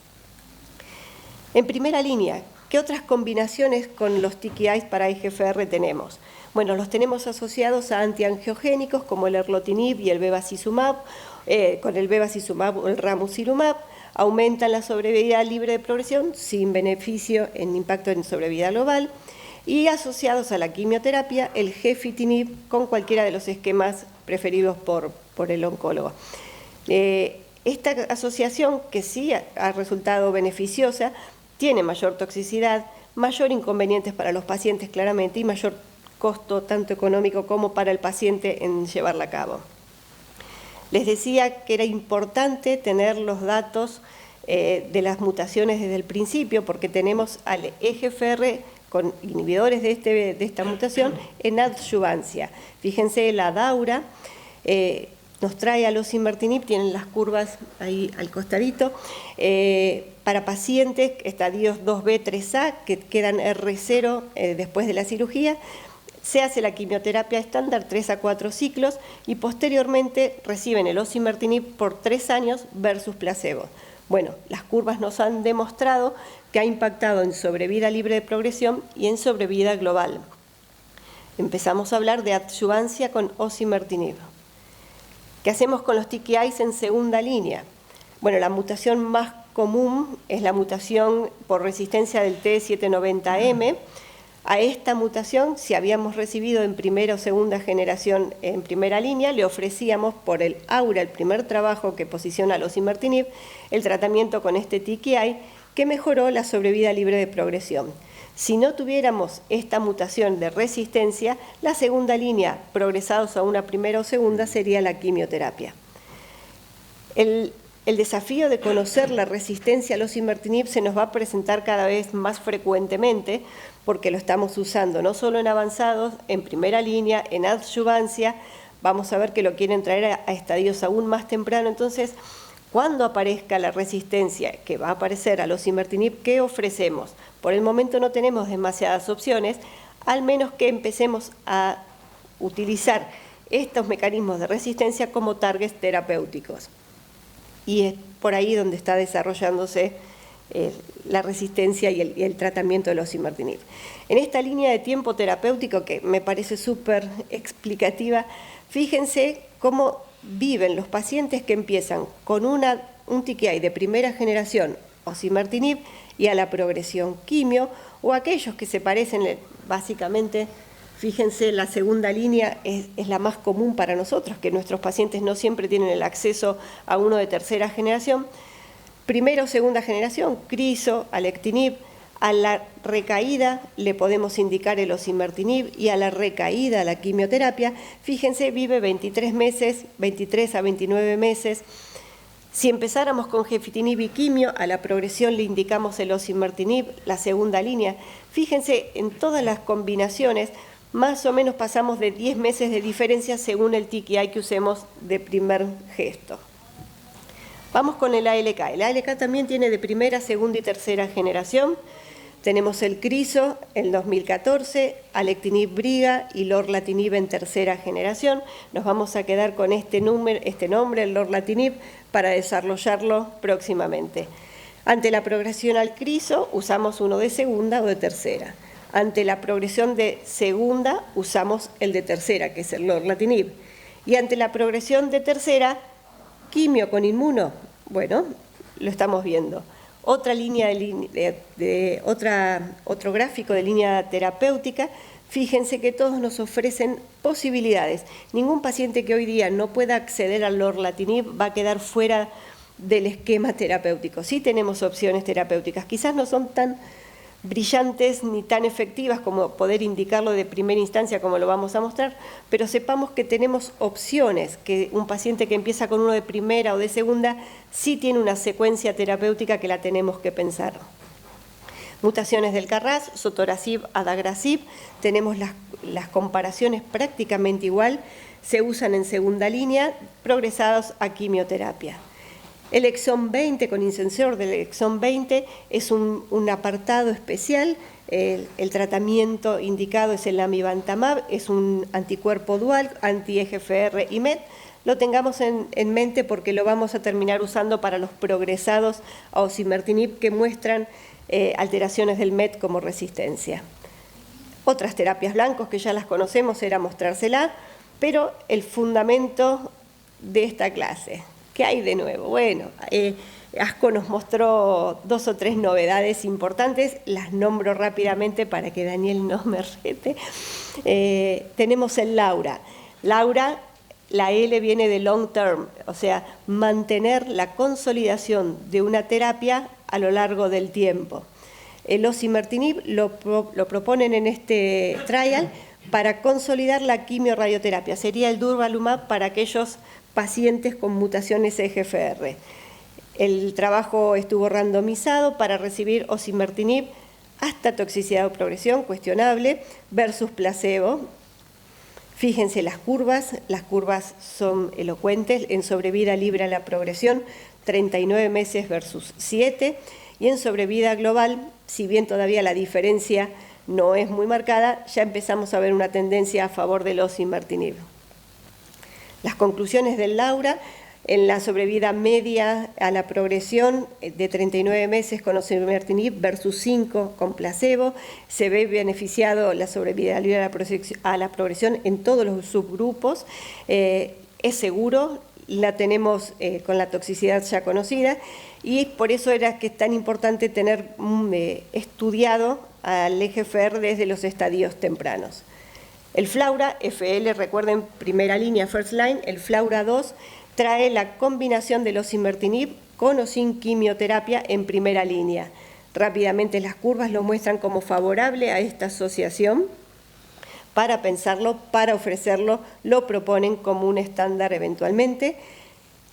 En primera línea, ¿qué otras combinaciones con los TKIs para IGFR tenemos? Bueno, los tenemos asociados a antiangiogénicos como el erlotinib y el bevacizumab, con el bevacizumab o el ramucirumab, aumentan la sobrevida libre de progresión sin beneficio en impacto en sobrevida global, y asociados a la quimioterapia, el gefitinib con cualquiera de los esquemas preferidos por el oncólogo. Esta asociación, que sí ha resultado beneficiosa, tiene mayor toxicidad, mayor inconvenientes para los pacientes claramente y mayor costo tanto económico como para el paciente en llevarla a cabo. Les decía que era importante tener los datos de las mutaciones desde el principio, porque tenemos al EGFR con inhibidores de esta mutación en adyuvancia. Fíjense, la DAURA nos trae a osimertinib, tienen las curvas ahí al costadito, para pacientes estadios 2B, 3A, que quedan R0 después de la cirugía. Se hace la quimioterapia estándar 3 a 4 ciclos y posteriormente reciben el osimertinib por 3 años versus placebo. Bueno, las curvas nos han demostrado que ha impactado en sobrevida libre de progresión y en sobrevida global. Empezamos a hablar de adyuvancia con osimertinib. ¿Qué hacemos con los TKIs en segunda línea? Bueno, la mutación más común es la mutación por resistencia del T790M. A esta mutación, si habíamos recibido en primera o segunda generación en primera línea, le ofrecíamos por el AURA, el primer trabajo que posiciona al osimertinib, el tratamiento con este TKI que mejoró la sobrevida libre de progresión. Si no tuviéramos esta mutación de resistencia, la segunda línea, progresados a una primera o segunda, sería la quimioterapia. El desafío de conocer la resistencia al osimertinib se nos va a presentar cada vez más frecuentemente, porque lo estamos usando no solo en avanzados, en primera línea, en adyuvancia. Vamos a ver que lo quieren traer a estadios aún más temprano. Entonces, cuando aparezca la resistencia que va a aparecer al osimertinib, ¿qué ofrecemos? Por el momento no tenemos demasiadas opciones, al menos que empecemos a utilizar estos mecanismos de resistencia como targets terapéuticos. Y es por ahí donde está desarrollándose la resistencia y el tratamiento del osimertinib. En esta línea de tiempo terapéutico, que me parece súper explicativa, fíjense cómo viven los pacientes que empiezan con un TKI de primera generación, osimertinib, y a la progresión quimio, o aquellos que se parecen básicamente. Fíjense, la segunda línea es la más común para nosotros, que nuestros pacientes no siempre tienen el acceso a uno de tercera generación. Primera o segunda generación, criso, alectinib. A la recaída le podemos indicar el osimertinib y a la recaída la quimioterapia. Fíjense, vive 23 meses, 23 a 29 meses. Si empezáramos con gefitinib y quimio, a la progresión le indicamos el osimertinib, la segunda línea. Fíjense, en todas las combinaciones, más o menos pasamos de 10 meses de diferencia según el TKI que usemos de primer gesto. Vamos con el ALK. El ALK también tiene de primera, segunda y tercera generación. Tenemos el criso en 2014, alectinib briga y lorlatinib en tercera generación. Nos vamos a quedar con este nombre, el lorlatinib, para desarrollarlo próximamente. Ante la progresión al criso, usamos uno de segunda o de tercera. Ante la progresión de segunda, usamos el de tercera, que es el lorlatinib. Y ante la progresión de tercera, quimio con inmuno, bueno, lo estamos viendo. Otra línea otro gráfico de línea terapéutica. Fíjense que todos nos ofrecen posibilidades. Ningún paciente que hoy día no pueda acceder al lorlatinib va a quedar fuera del esquema terapéutico. Sí tenemos opciones terapéuticas, quizás no son tan brillantes ni tan efectivas como poder indicarlo de primera instancia como lo vamos a mostrar, pero sepamos que tenemos opciones, que un paciente que empieza con uno de primera o de segunda sí tiene una secuencia terapéutica que la tenemos que pensar. Mutaciones del KRAS, sotorasib, adagrasib, tenemos las comparaciones prácticamente igual, se usan en segunda línea, progresados a quimioterapia. El exón 20, con incensor del exón 20, es un apartado especial. El tratamiento indicado es el amivantamab, es un anticuerpo dual, anti-EGFR y MET. Lo tengamos en mente porque lo vamos a terminar usando para los progresados a osimertinib que muestran alteraciones del MET como resistencia. Otras terapias blancos que ya las conocemos era mostrársela, pero el fundamento de esta clase, ¿qué hay de nuevo? Bueno, ASCO nos mostró 2 o 3 novedades importantes, las nombro rápidamente para que Daniel no me rete. Tenemos el LAURA. LAURA, la L viene de long term, o sea, mantener la consolidación de una terapia a lo largo del tiempo. El osimertinib lo proponen en este trial para consolidar la quimiorradioterapia. Sería el durvalumab para aquellos pacientes con mutaciones EGFR. El trabajo estuvo randomizado para recibir osimertinib hasta toxicidad o progresión, cuestionable, versus placebo. Fíjense las curvas son elocuentes. En sobrevida libre a la progresión, 39 meses versus 7. Y en sobrevida global, si bien todavía la diferencia no es muy marcada, ya empezamos a ver una tendencia a favor del osimertinib. Las conclusiones del LAURA: en la sobrevida media a la progresión de 39 meses con osimertinib versus 5 con placebo, se ve beneficiado la sobrevida libre a la progresión en todos los subgrupos. Es seguro, la tenemos con la toxicidad ya conocida, y por eso era que es tan importante tener estudiado al EGFR desde los estadios tempranos. El FLAURA, FL, recuerden, primera línea, first line, el FLAURA 2 trae la combinación del osimertinib con o sin quimioterapia en primera línea. Rápidamente las curvas lo muestran como favorable a esta asociación. Para pensarlo, para ofrecerlo, lo proponen como un estándar eventualmente.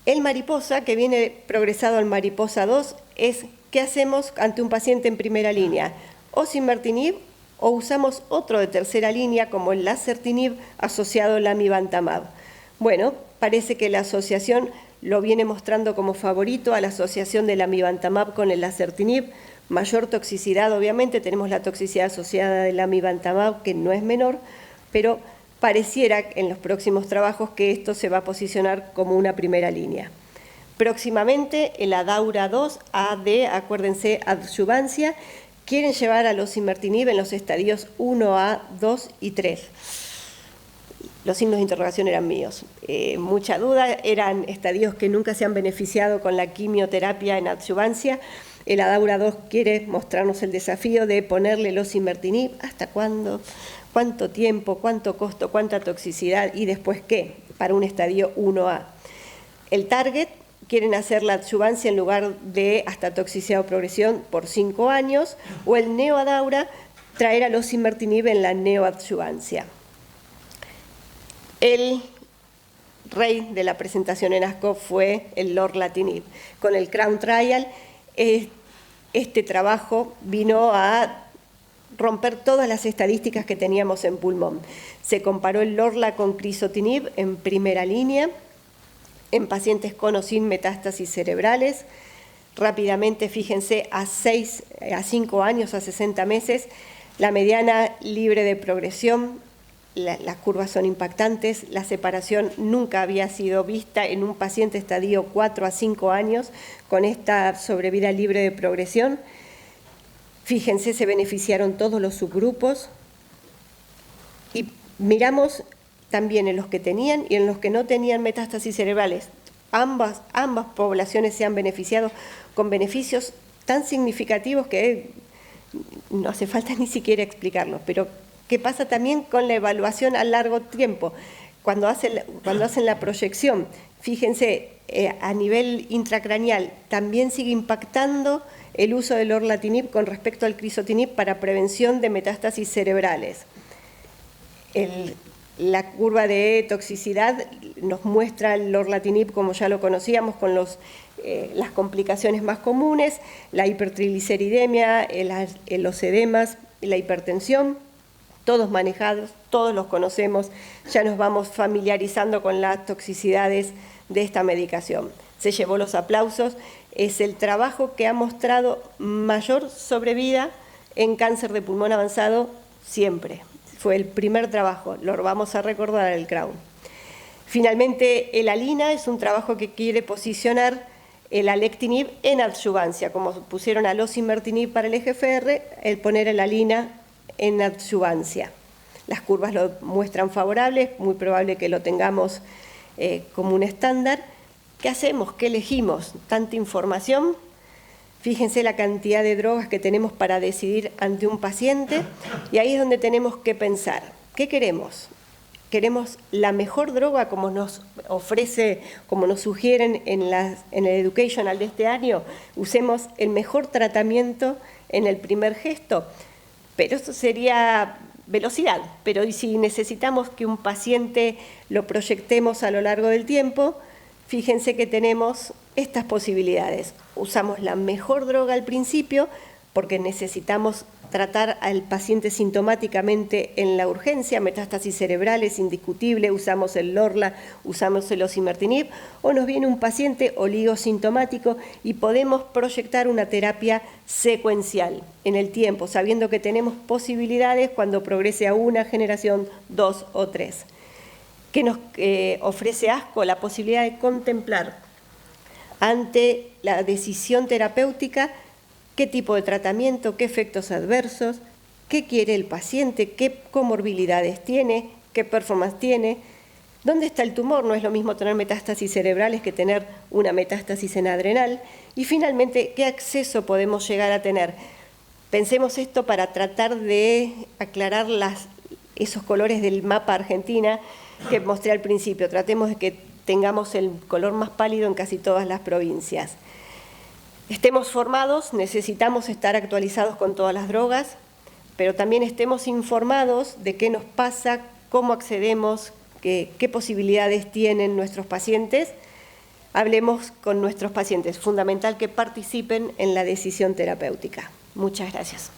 El mariposa, que viene progresado al mariposa 2, es ¿qué hacemos ante un paciente en primera línea? Osimertinib o usamos otro de tercera línea como el lazertinib asociado al amivantamab. Bueno, parece que la asociación lo viene mostrando como favorito a la asociación del amivantamab con el lazertinib. Mayor toxicidad, obviamente, tenemos la toxicidad asociada del amivantamab, que no es menor, pero pareciera en los próximos trabajos que esto se va a posicionar como una primera línea. Próximamente, el ADAURA 2, AD, acuérdense, adyuvancia, quieren llevar al osimertinib en los estadios 1A, 2 y 3. Los signos de interrogación eran míos. Mucha duda, eran estadios que nunca se han beneficiado con la quimioterapia en adyuvancia. El ADAURA 2 quiere mostrarnos el desafío de ponerle el osimertinib. ¿Hasta cuándo? ¿Cuánto tiempo? ¿Cuánto costo? ¿Cuánta toxicidad? ¿Y después qué? Para un estadio 1A. El target, quieren hacer la adyuvancia en lugar de hasta toxicidad o progresión por 5 años. O el neoadaura, traer al osimertinib en la neoadyuvancia. El rey de la presentación en ASCO fue el lorlatinib. Con el Crown Trial, este trabajo vino a romper todas las estadísticas que teníamos en pulmón. Se comparó el lorla con crizotinib en primera línea, en pacientes con o sin metástasis cerebrales. Rápidamente, fíjense, a 5 años, a 60 meses, la mediana libre de progresión, las curvas son impactantes, la separación nunca había sido vista en un paciente estadio 4 a 5 años con esta sobrevida libre de progresión. Fíjense, se beneficiaron todos los subgrupos y miramos también en los que tenían y en los que no tenían metástasis cerebrales. Ambas poblaciones se han beneficiado con beneficios tan significativos que no hace falta ni siquiera explicarlos, pero ¿qué pasa también con la evaluación a largo tiempo? Cuando hacen la proyección, fíjense, a nivel intracraneal también sigue impactando el uso del lorlatinib con respecto al crizotinib para prevención de metástasis cerebrales. La curva de toxicidad nos muestra el lorlatinib como ya lo conocíamos con los las complicaciones más comunes, la hipertrigliceridemia, los edemas, la hipertensión, todos manejados, todos los conocemos, ya nos vamos familiarizando con las toxicidades de esta medicación. Se llevó los aplausos, es el trabajo que ha mostrado mayor sobrevida en cáncer de pulmón avanzado siempre. Fue el primer trabajo, lo vamos a recordar el Crown. Finalmente, el ALINA es un trabajo que quiere posicionar el alectinib en adyuvancia, como pusieron al osimertinib para el EGFR, el poner el ALINA en adyuvancia. Las curvas lo muestran favorables, muy probable que lo tengamos como un estándar. ¿Qué hacemos? ¿Qué elegimos? ¿Tanta información? Fíjense la cantidad de drogas que tenemos para decidir ante un paciente y ahí es donde tenemos que pensar. ¿Qué queremos? ¿Queremos la mejor droga como nos ofrece, como nos sugieren en el Educational de este año? Usemos el mejor tratamiento en el primer gesto. Pero eso sería velocidad. Pero si necesitamos que un paciente lo proyectemos a lo largo del tiempo, fíjense que tenemos estas posibilidades. Usamos la mejor droga al principio porque necesitamos tratar al paciente sintomáticamente en la urgencia, metástasis cerebrales, indiscutible, usamos el Lorla, usamos el osimertinib, o nos viene un paciente oligosintomático y podemos proyectar una terapia secuencial en el tiempo, sabiendo que tenemos posibilidades cuando progrese a una generación, 2 o 3. ¿Qué nos ofrece ASCO? La posibilidad de contemplar ante la decisión terapéutica qué tipo de tratamiento, qué efectos adversos, qué quiere el paciente, qué comorbilidades tiene, qué performance tiene, dónde está el tumor. No es lo mismo tener metástasis cerebrales que tener una metástasis en adrenal. Y finalmente, qué acceso podemos llegar a tener. Pensemos esto para tratar de aclarar esos colores del mapa Argentina que mostré al principio. Tratemos de que tengamos el color más pálido en casi todas las provincias. Estemos formados, necesitamos estar actualizados con todas las drogas, pero también estemos informados de qué nos pasa, cómo accedemos, qué posibilidades tienen nuestros pacientes. Hablemos con nuestros pacientes. Es fundamental que participen en la decisión terapéutica. Muchas gracias.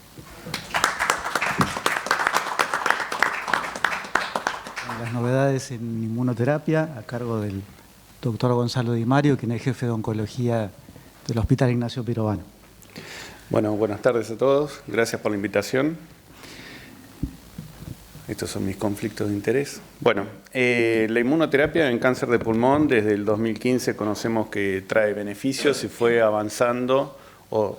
Las novedades en inmunoterapia a cargo del doctor Gonzalo Di Mario, quien es jefe de oncología del Hospital Ignacio Pirovano. Bueno, buenas tardes a todos. Gracias por la invitación. Estos son mis conflictos de interés. Bueno, la inmunoterapia en cáncer de pulmón desde el 2015 conocemos que trae beneficios y fue avanzando, o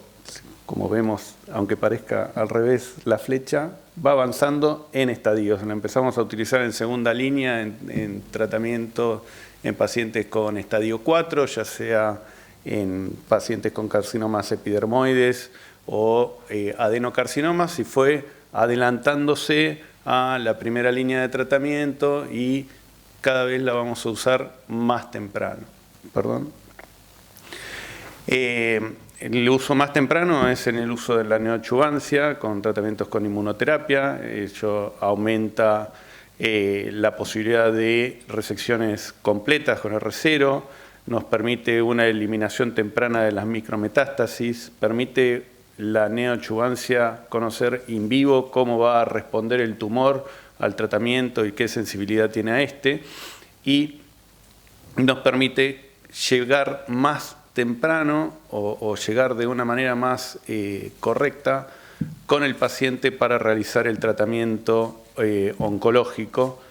como vemos, aunque parezca al revés la flecha, va avanzando en estadios. La empezamos a utilizar en segunda línea en tratamiento en pacientes con estadio 4, ya sea en pacientes con carcinomas epidermoides o adenocarcinomas, y fue adelantándose a la primera línea de tratamiento y cada vez la vamos a usar más temprano. El uso más temprano es en el uso de la neoadjuvancia con tratamientos con inmunoterapia. Ello aumenta la posibilidad de resecciones completas con R0, nos permite una eliminación temprana de las micrometástasis, permite la neoadjuvancia conocer in vivo cómo va a responder el tumor al tratamiento y qué sensibilidad tiene a este, y nos permite llegar más temprano o llegar de una manera más correcta con el paciente para realizar el tratamiento oncológico,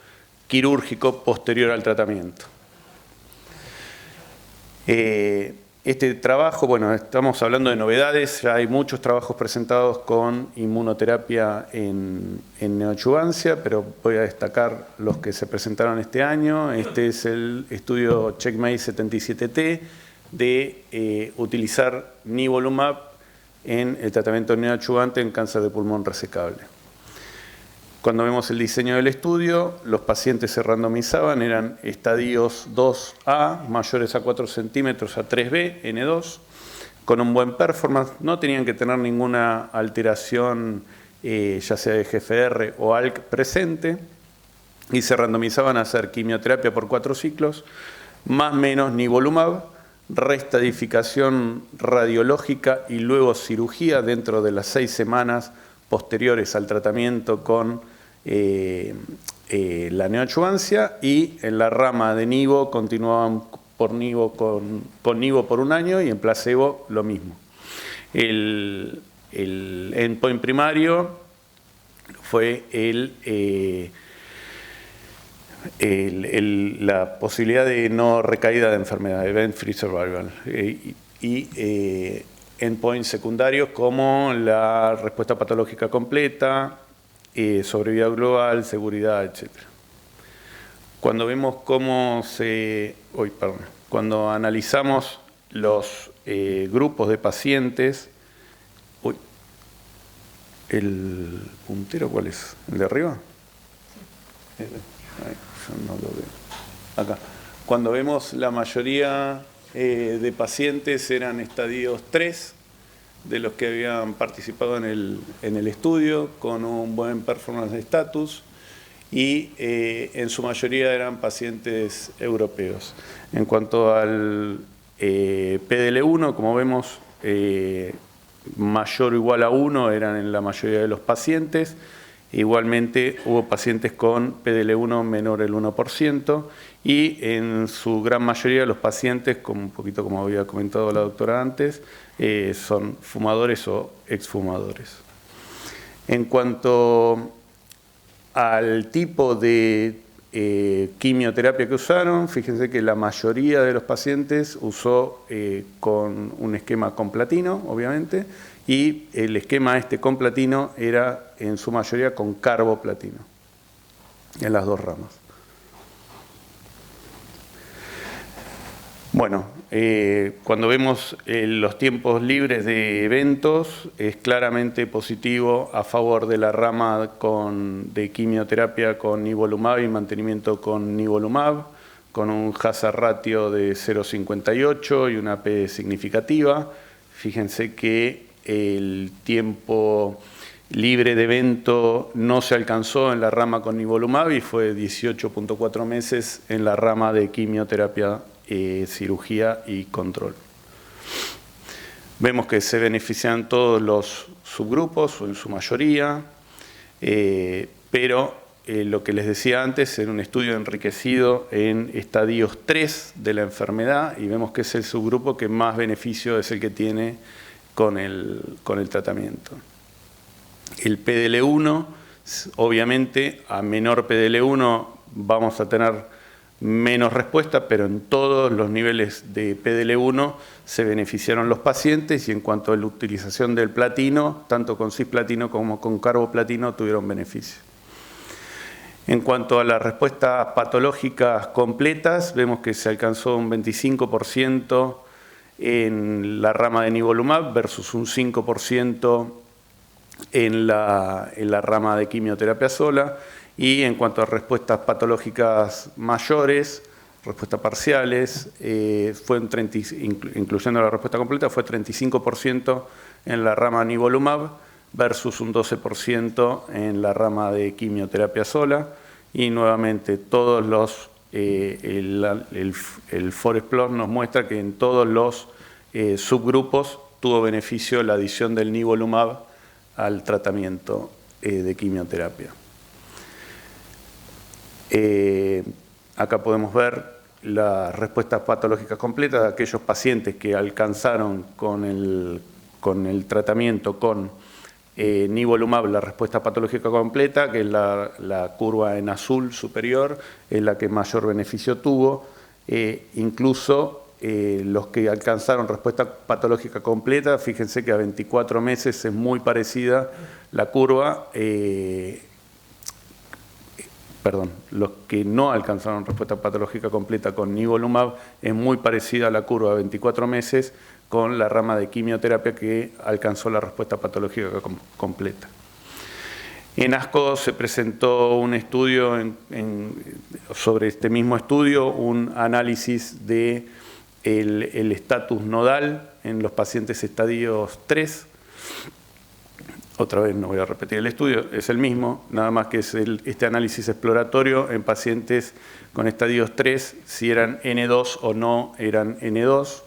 quirúrgico posterior al tratamiento. Este trabajo, bueno, estamos hablando de novedades, ya hay muchos trabajos presentados con inmunoterapia en neoadjuvancia, pero voy a destacar los que se presentaron este año. Este es el estudio CheckMate 77T de utilizar nivolumab en el tratamiento neoadjuvante en cáncer de pulmón resecable. Cuando vemos el diseño del estudio, los pacientes se randomizaban, eran estadios 2A, mayores a 4 centímetros, a 3B, N2, con un buen performance, no tenían que tener ninguna alteración, ya sea de EGFR o ALK presente, y se randomizaban a hacer quimioterapia por 4 ciclos, más o menos nivolumab, reestadificación radiológica y luego cirugía dentro de las 6 semanas posteriores al tratamiento con la neoadjuvancia, y en la rama de nivo continuaban con nivo por 1 año, y en placebo lo mismo. El endpoint primario fue la posibilidad de no recaída de enfermedad, event-free survival, y endpoints secundarios como la respuesta patológica completa, sobrevida global, seguridad, etc. Cuando vemos cuando analizamos los grupos de pacientes, ¿el puntero cuál es? ¿El de arriba? Sí. Yo no lo veo. Acá. Cuando vemos la mayoría de pacientes eran estadios 3, de los que habían participado en el estudio, con un buen performance de status, y en su mayoría eran pacientes europeos. En cuanto al PDL1, como vemos, mayor o igual a 1 eran en la mayoría de los pacientes. Igualmente hubo pacientes con PDL1 menor el 1%, y en su gran mayoría los pacientes, como un poquito como había comentado la doctora antes, son fumadores o exfumadores. En cuanto al tipo de quimioterapia que usaron, fíjense que la mayoría de los pacientes usó con un esquema con platino, obviamente, y el esquema con platino era en su mayoría con carboplatino, en las 2 ramas. Bueno, cuando vemos los tiempos libres de eventos, es claramente positivo a favor de la rama de quimioterapia con nivolumab y mantenimiento con nivolumab, con un hazard ratio de 0,58 y una P significativa. Fíjense que el tiempo libre de evento no se alcanzó en la rama con nivolumab y fue 18.4 meses en la rama de quimioterapia, cirugía y control. Vemos que se benefician todos los subgrupos, o en su mayoría, pero lo que les decía antes, era un estudio enriquecido en estadios 3 de la enfermedad, y vemos que es el subgrupo que más beneficio es el que tiene con el tratamiento. El PDL1, obviamente, a menor PDL1 vamos a tener menos respuesta, pero en todos los niveles de PDL1 se beneficiaron los pacientes, y en cuanto a la utilización del platino, tanto con cisplatino como con carboplatino tuvieron beneficio. En cuanto a las respuestas patológicas completas, vemos que se alcanzó un 25% en la rama de nivolumab versus un 5% en la rama de quimioterapia sola. Y en cuanto a respuestas patológicas mayores, respuestas parciales, incluyendo la respuesta completa, fue 35% en la rama nivolumab versus un 12% en la rama de quimioterapia sola. Y nuevamente todos los el forest plot nos muestra que en todos los subgrupos tuvo beneficio la adición del nivolumab al tratamiento de quimioterapia. Acá podemos ver las respuestas patológicas completas de aquellos pacientes que alcanzaron con el tratamiento con nivolumab la respuesta patológica completa, que es la curva en azul superior, es la que mayor beneficio tuvo. Incluso los que alcanzaron respuesta patológica completa, fíjense que a 24 meses es muy parecida la curva. Los que no alcanzaron respuesta patológica completa con nivolumab es muy parecida a la curva a 24 meses con la rama de quimioterapia que alcanzó la respuesta patológica completa. En ASCO se presentó un estudio sobre este mismo estudio, un análisis de el estatus nodal en los pacientes estadios 3. Otra vez no voy a repetir el estudio, es el mismo, nada más que es este análisis exploratorio en pacientes con estadios 3, si eran N2 o no eran N2.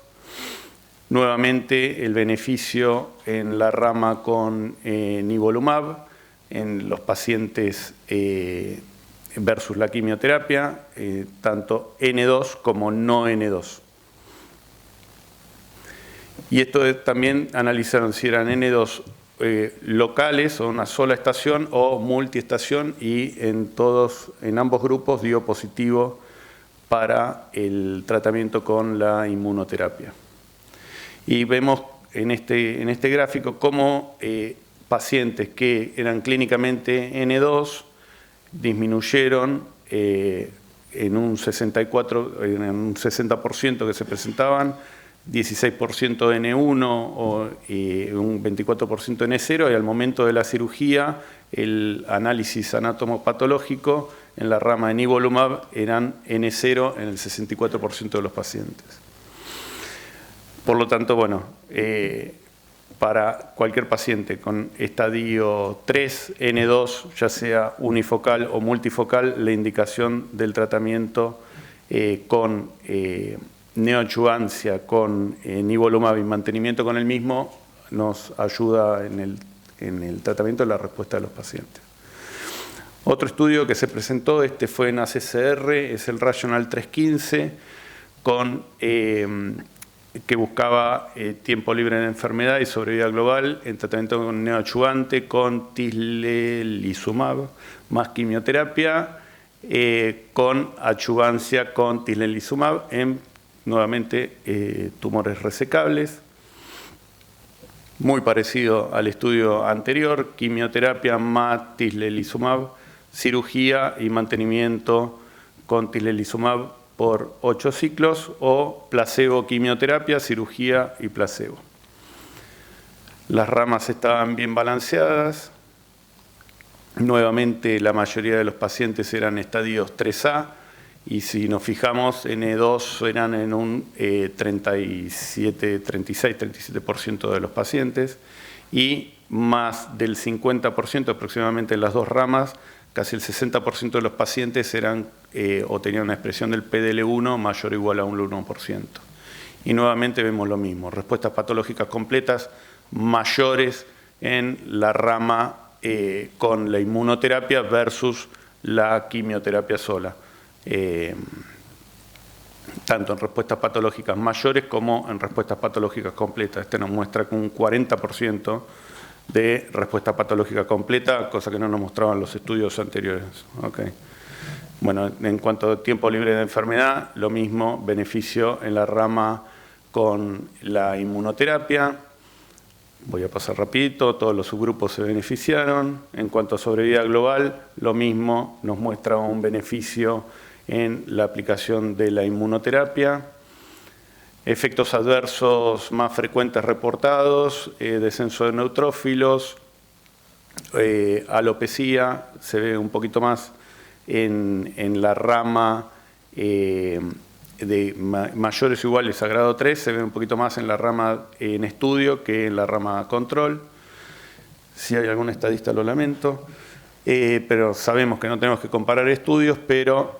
Nuevamente el beneficio en la rama con nivolumab en los pacientes versus la quimioterapia, tanto N2 como no N2. Y esto también analizaron si eran N2 locales o una sola estación o multiestación, y en ambos grupos dio positivo para el tratamiento con la inmunoterapia. Y vemos en este gráfico cómo pacientes que eran clínicamente N2 disminuyeron en un 60% que se presentaban, 16% N1 o un 24% N0, y al momento de la cirugía el análisis anatomopatológico en la rama de nivolumab eran N0 en el 64% de los pacientes. Por lo tanto, bueno, para cualquier paciente con estadio 3, N2, ya sea unifocal o multifocal, la indicación del tratamiento con neoadjuvancia, con nivolumab y mantenimiento con el mismo, nos ayuda en el tratamiento de la respuesta de los pacientes. Otro estudio que se presentó, fue en ACCR, es el Rational 315, que buscaba tiempo libre en enfermedad y sobrevida global en tratamiento con neoadjuvante con tislelizumab más quimioterapia, con adjuvancia con tislelizumab en, nuevamente, tumores resecables. Muy parecido al estudio anterior, quimioterapia más tislelizumab, cirugía y mantenimiento con tislelizumab por 8 ciclos, o placebo quimioterapia, cirugía y placebo. Las ramas estaban bien balanceadas. Nuevamente la mayoría de los pacientes eran estadios 3A, y si nos fijamos, N2 eran en un 36-37% de los pacientes, y más del 50% aproximadamente en las dos ramas, casi el 60% de los pacientes eran o tenían una expresión del PDL1 mayor o igual a un 1%. Y nuevamente vemos lo mismo, respuestas patológicas completas mayores en la rama con la inmunoterapia versus la quimioterapia sola. Tanto en respuestas patológicas mayores como en respuestas patológicas completas. Nos muestra que un 40% de respuesta patológica completa, cosa que no nos mostraban los estudios anteriores. Okay. Bueno, en cuanto a tiempo libre de enfermedad, lo mismo, beneficio en la rama con la inmunoterapia. Voy a pasar rapidito, todos los subgrupos se beneficiaron. En cuanto a sobrevida global, lo mismo, nos muestra un beneficio en la aplicación de la inmunoterapia. Efectos adversos más frecuentes reportados, descenso de neutrófilos, alopecia, se ve un poquito más en la rama de mayores o iguales a grado 3, se ve un poquito más en la rama en estudio que en la rama control. Si hay algún estadista lo lamento, pero sabemos que no tenemos que comparar estudios, pero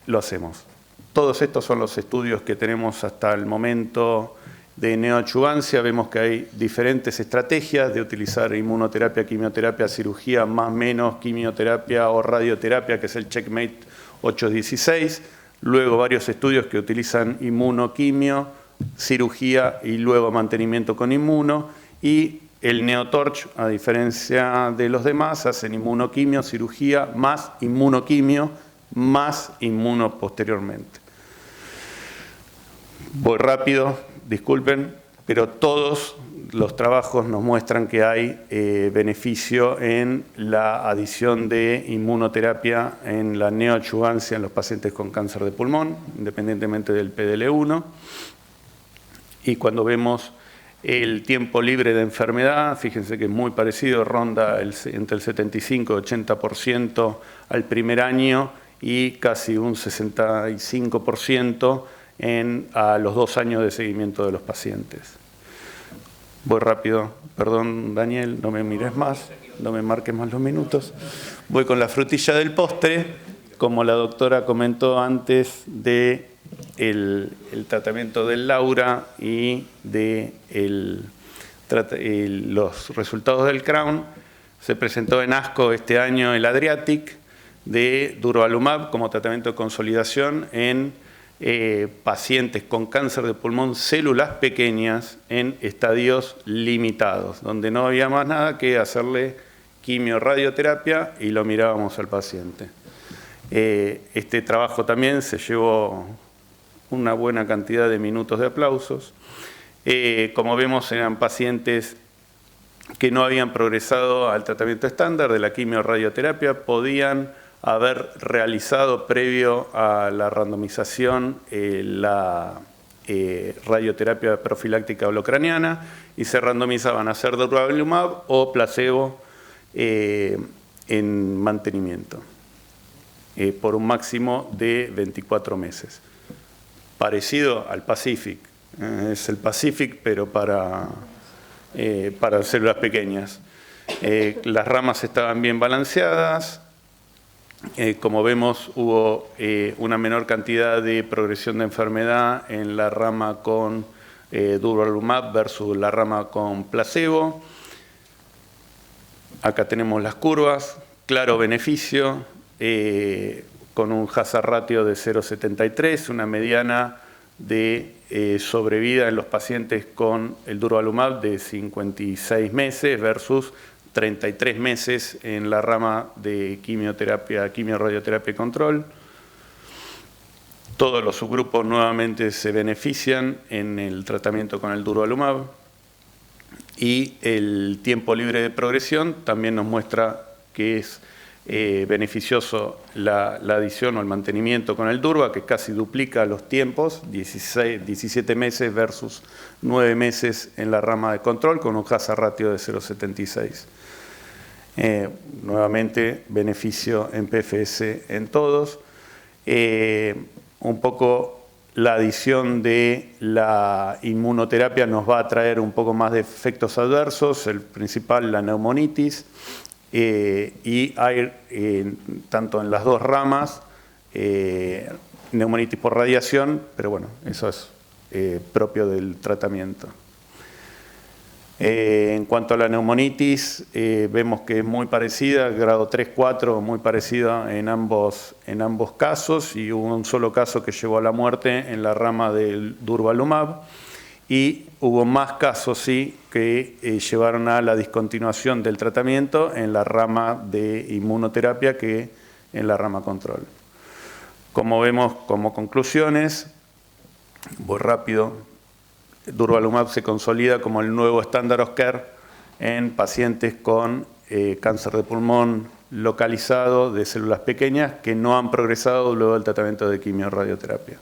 lo hacemos. Todos estos son los estudios que tenemos hasta el momento de neoadjuvancia. Vemos que hay diferentes estrategias de utilizar inmunoterapia, quimioterapia, cirugía, más menos quimioterapia o radioterapia, que es el Checkmate 816. Luego varios estudios que utilizan inmunoquimio, cirugía y luego mantenimiento con inmuno. Y el NeoTorch, a diferencia de los demás, hacen inmunoquimio, cirugía, más inmunoquimio, más inmuno posteriormente. Voy rápido, disculpen, pero todos los trabajos nos muestran que hay beneficio en la adición de inmunoterapia en la neoadjuvancia en los pacientes con cáncer de pulmón, independientemente del PDL1. Y cuando vemos el tiempo libre de enfermedad, fíjense que es muy parecido, ronda entre el 75 y 80% al primer año y casi un 65% a los 2 años de seguimiento de los pacientes. Voy rápido, perdón Daniel, no me mires más, no me marques más los minutos. Voy con la frutilla del postre, como la doctora comentó antes de el tratamiento del Laura y de los resultados del Crown, se presentó en ASCO este año el Adriatic de durvalumab como tratamiento de consolidación en pacientes con cáncer de pulmón, células pequeñas en estadios limitados, donde no había más nada que hacerle quimio-radioterapia y lo mirábamos al paciente. Este trabajo también se llevó una buena cantidad de minutos de aplausos. Como vemos, eran pacientes que no habían progresado al tratamiento estándar de la quimio-radioterapia, podían haber realizado previo a la randomización la radioterapia profiláctica holocraniana y se randomizaban a hacer durvalumab o placebo en mantenimiento por un máximo de 24 meses. Parecido al Pacific, es el Pacific pero para células pequeñas. Las ramas estaban bien balanceadas. Como vemos, hubo una menor cantidad de progresión de enfermedad en la rama con durvalumab versus la rama con placebo. Acá tenemos las curvas, claro beneficio, con un hazard ratio de 0,73, una mediana de sobrevida en los pacientes con el durvalumab de 56 meses versus 33 meses en la rama de quimioterapia, quimio-radioterapia y control. Todos los subgrupos nuevamente se benefician en el tratamiento con el durvalumab y el tiempo libre de progresión también nos muestra que es beneficioso la adición o el mantenimiento con el durva, que casi duplica los tiempos, 17 meses versus 9 meses en la rama de control, con un hazard ratio de 0,76. Nuevamente, beneficio en PFS en todos. Un poco la adición de la inmunoterapia nos va a traer un poco más de efectos adversos, el principal, la neumonitis, y hay tanto en las dos ramas neumonitis por radiación, pero bueno, eso es propio del tratamiento. En cuanto a la neumonitis, vemos que es muy parecida, grado 3-4, muy parecida en ambos casos, y hubo un solo caso que llevó a la muerte en la rama del durvalumab, y hubo más casos, sí, que llevaron a la discontinuación del tratamiento en la rama de inmunoterapia que en la rama control. Como vemos como conclusiones, voy rápido, durvalumab se consolida como el nuevo estándar of care en pacientes con cáncer de pulmón localizado de células pequeñas que no han progresado luego del tratamiento de quimio-radioterapia.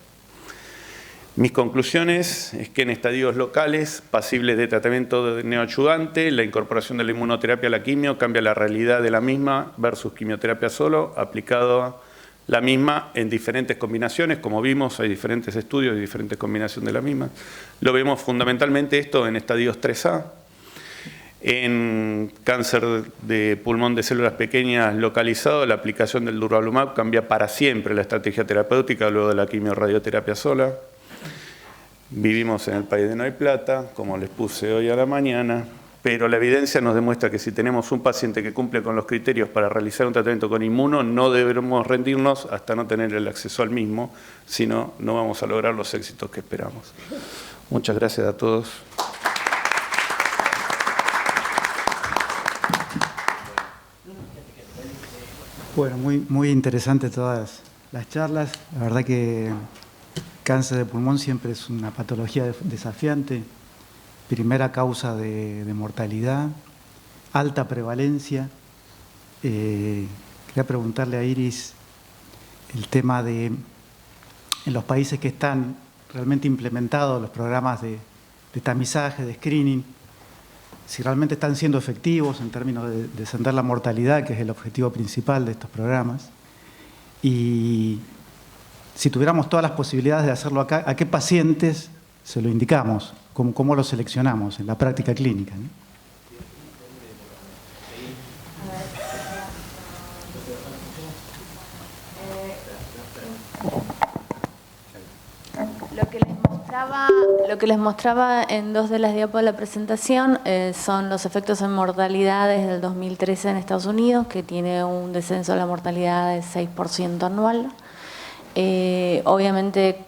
Mis conclusiones es que en estadios locales, pasibles de tratamiento neoadjuvante, la incorporación de la inmunoterapia a la quimio cambia la realidad de la misma versus quimioterapia solo, aplicado a la misma en diferentes combinaciones. Como vimos, hay diferentes estudios y diferentes combinaciones de la misma. Lo vemos fundamentalmente esto en estadios 3A. En cáncer de pulmón de células pequeñas localizado, la aplicación del durvalumab cambia para siempre la estrategia terapéutica luego de la quimio-radioterapia sola. Vivimos en el país de no hay plata, como les puse hoy a la mañana, pero la evidencia nos demuestra que si tenemos un paciente que cumple con los criterios para realizar un tratamiento con inmuno, no debemos rendirnos hasta no tener el acceso al mismo, si no, no vamos a lograr los éxitos que esperamos. Muchas gracias a todos. Bueno, muy interesante todas las charlas. La verdad que cáncer de pulmón siempre es una patología desafiante. Primera causa de mortalidad, alta prevalencia. Quería preguntarle a Iris el tema de, en los países que están realmente implementados los programas de tamizaje, de screening, si realmente están siendo efectivos en términos de descender la mortalidad, que es el objetivo principal de estos programas. Y si tuviéramos todas las posibilidades de hacerlo acá, ¿a qué pacientes se lo indicamos? ¿Cómo lo seleccionamos en la práctica clínica, ¿no? Lo que les mostraba en 2 de las diapos de la presentación son los efectos en mortalidad desde el 2013 en Estados Unidos, que tiene un descenso de la mortalidad de 6% anual. Obviamente,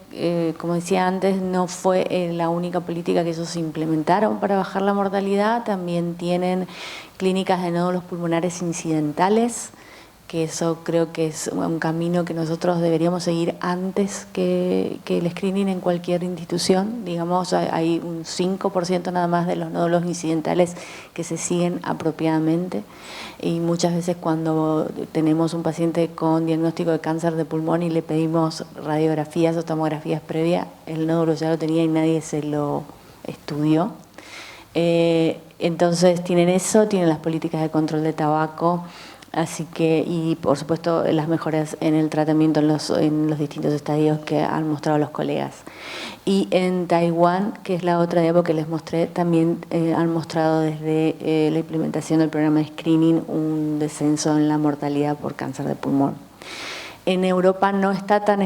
como decía antes, no fue la única política que ellos implementaron para bajar la mortalidad. También tienen clínicas de nódulos pulmonares incidentales, que eso creo que es un camino que nosotros deberíamos seguir antes que el screening en cualquier institución. Digamos, hay un 5% nada más de los nódulos incidentales que se siguen apropiadamente, y muchas veces cuando tenemos un paciente con diagnóstico de cáncer de pulmón y le pedimos radiografías o tomografías previas, el nódulo ya lo tenía y nadie se lo estudió. Entonces tienen eso, tienen las políticas de control de tabaco. Así que, y por supuesto, las mejoras en el tratamiento en los distintos estadios que han mostrado los colegas. Y en Taiwán, que es la otra diapo que les mostré, también han mostrado desde la implementación del programa de screening un descenso en la mortalidad por cáncer de pulmón. En Europa no está tan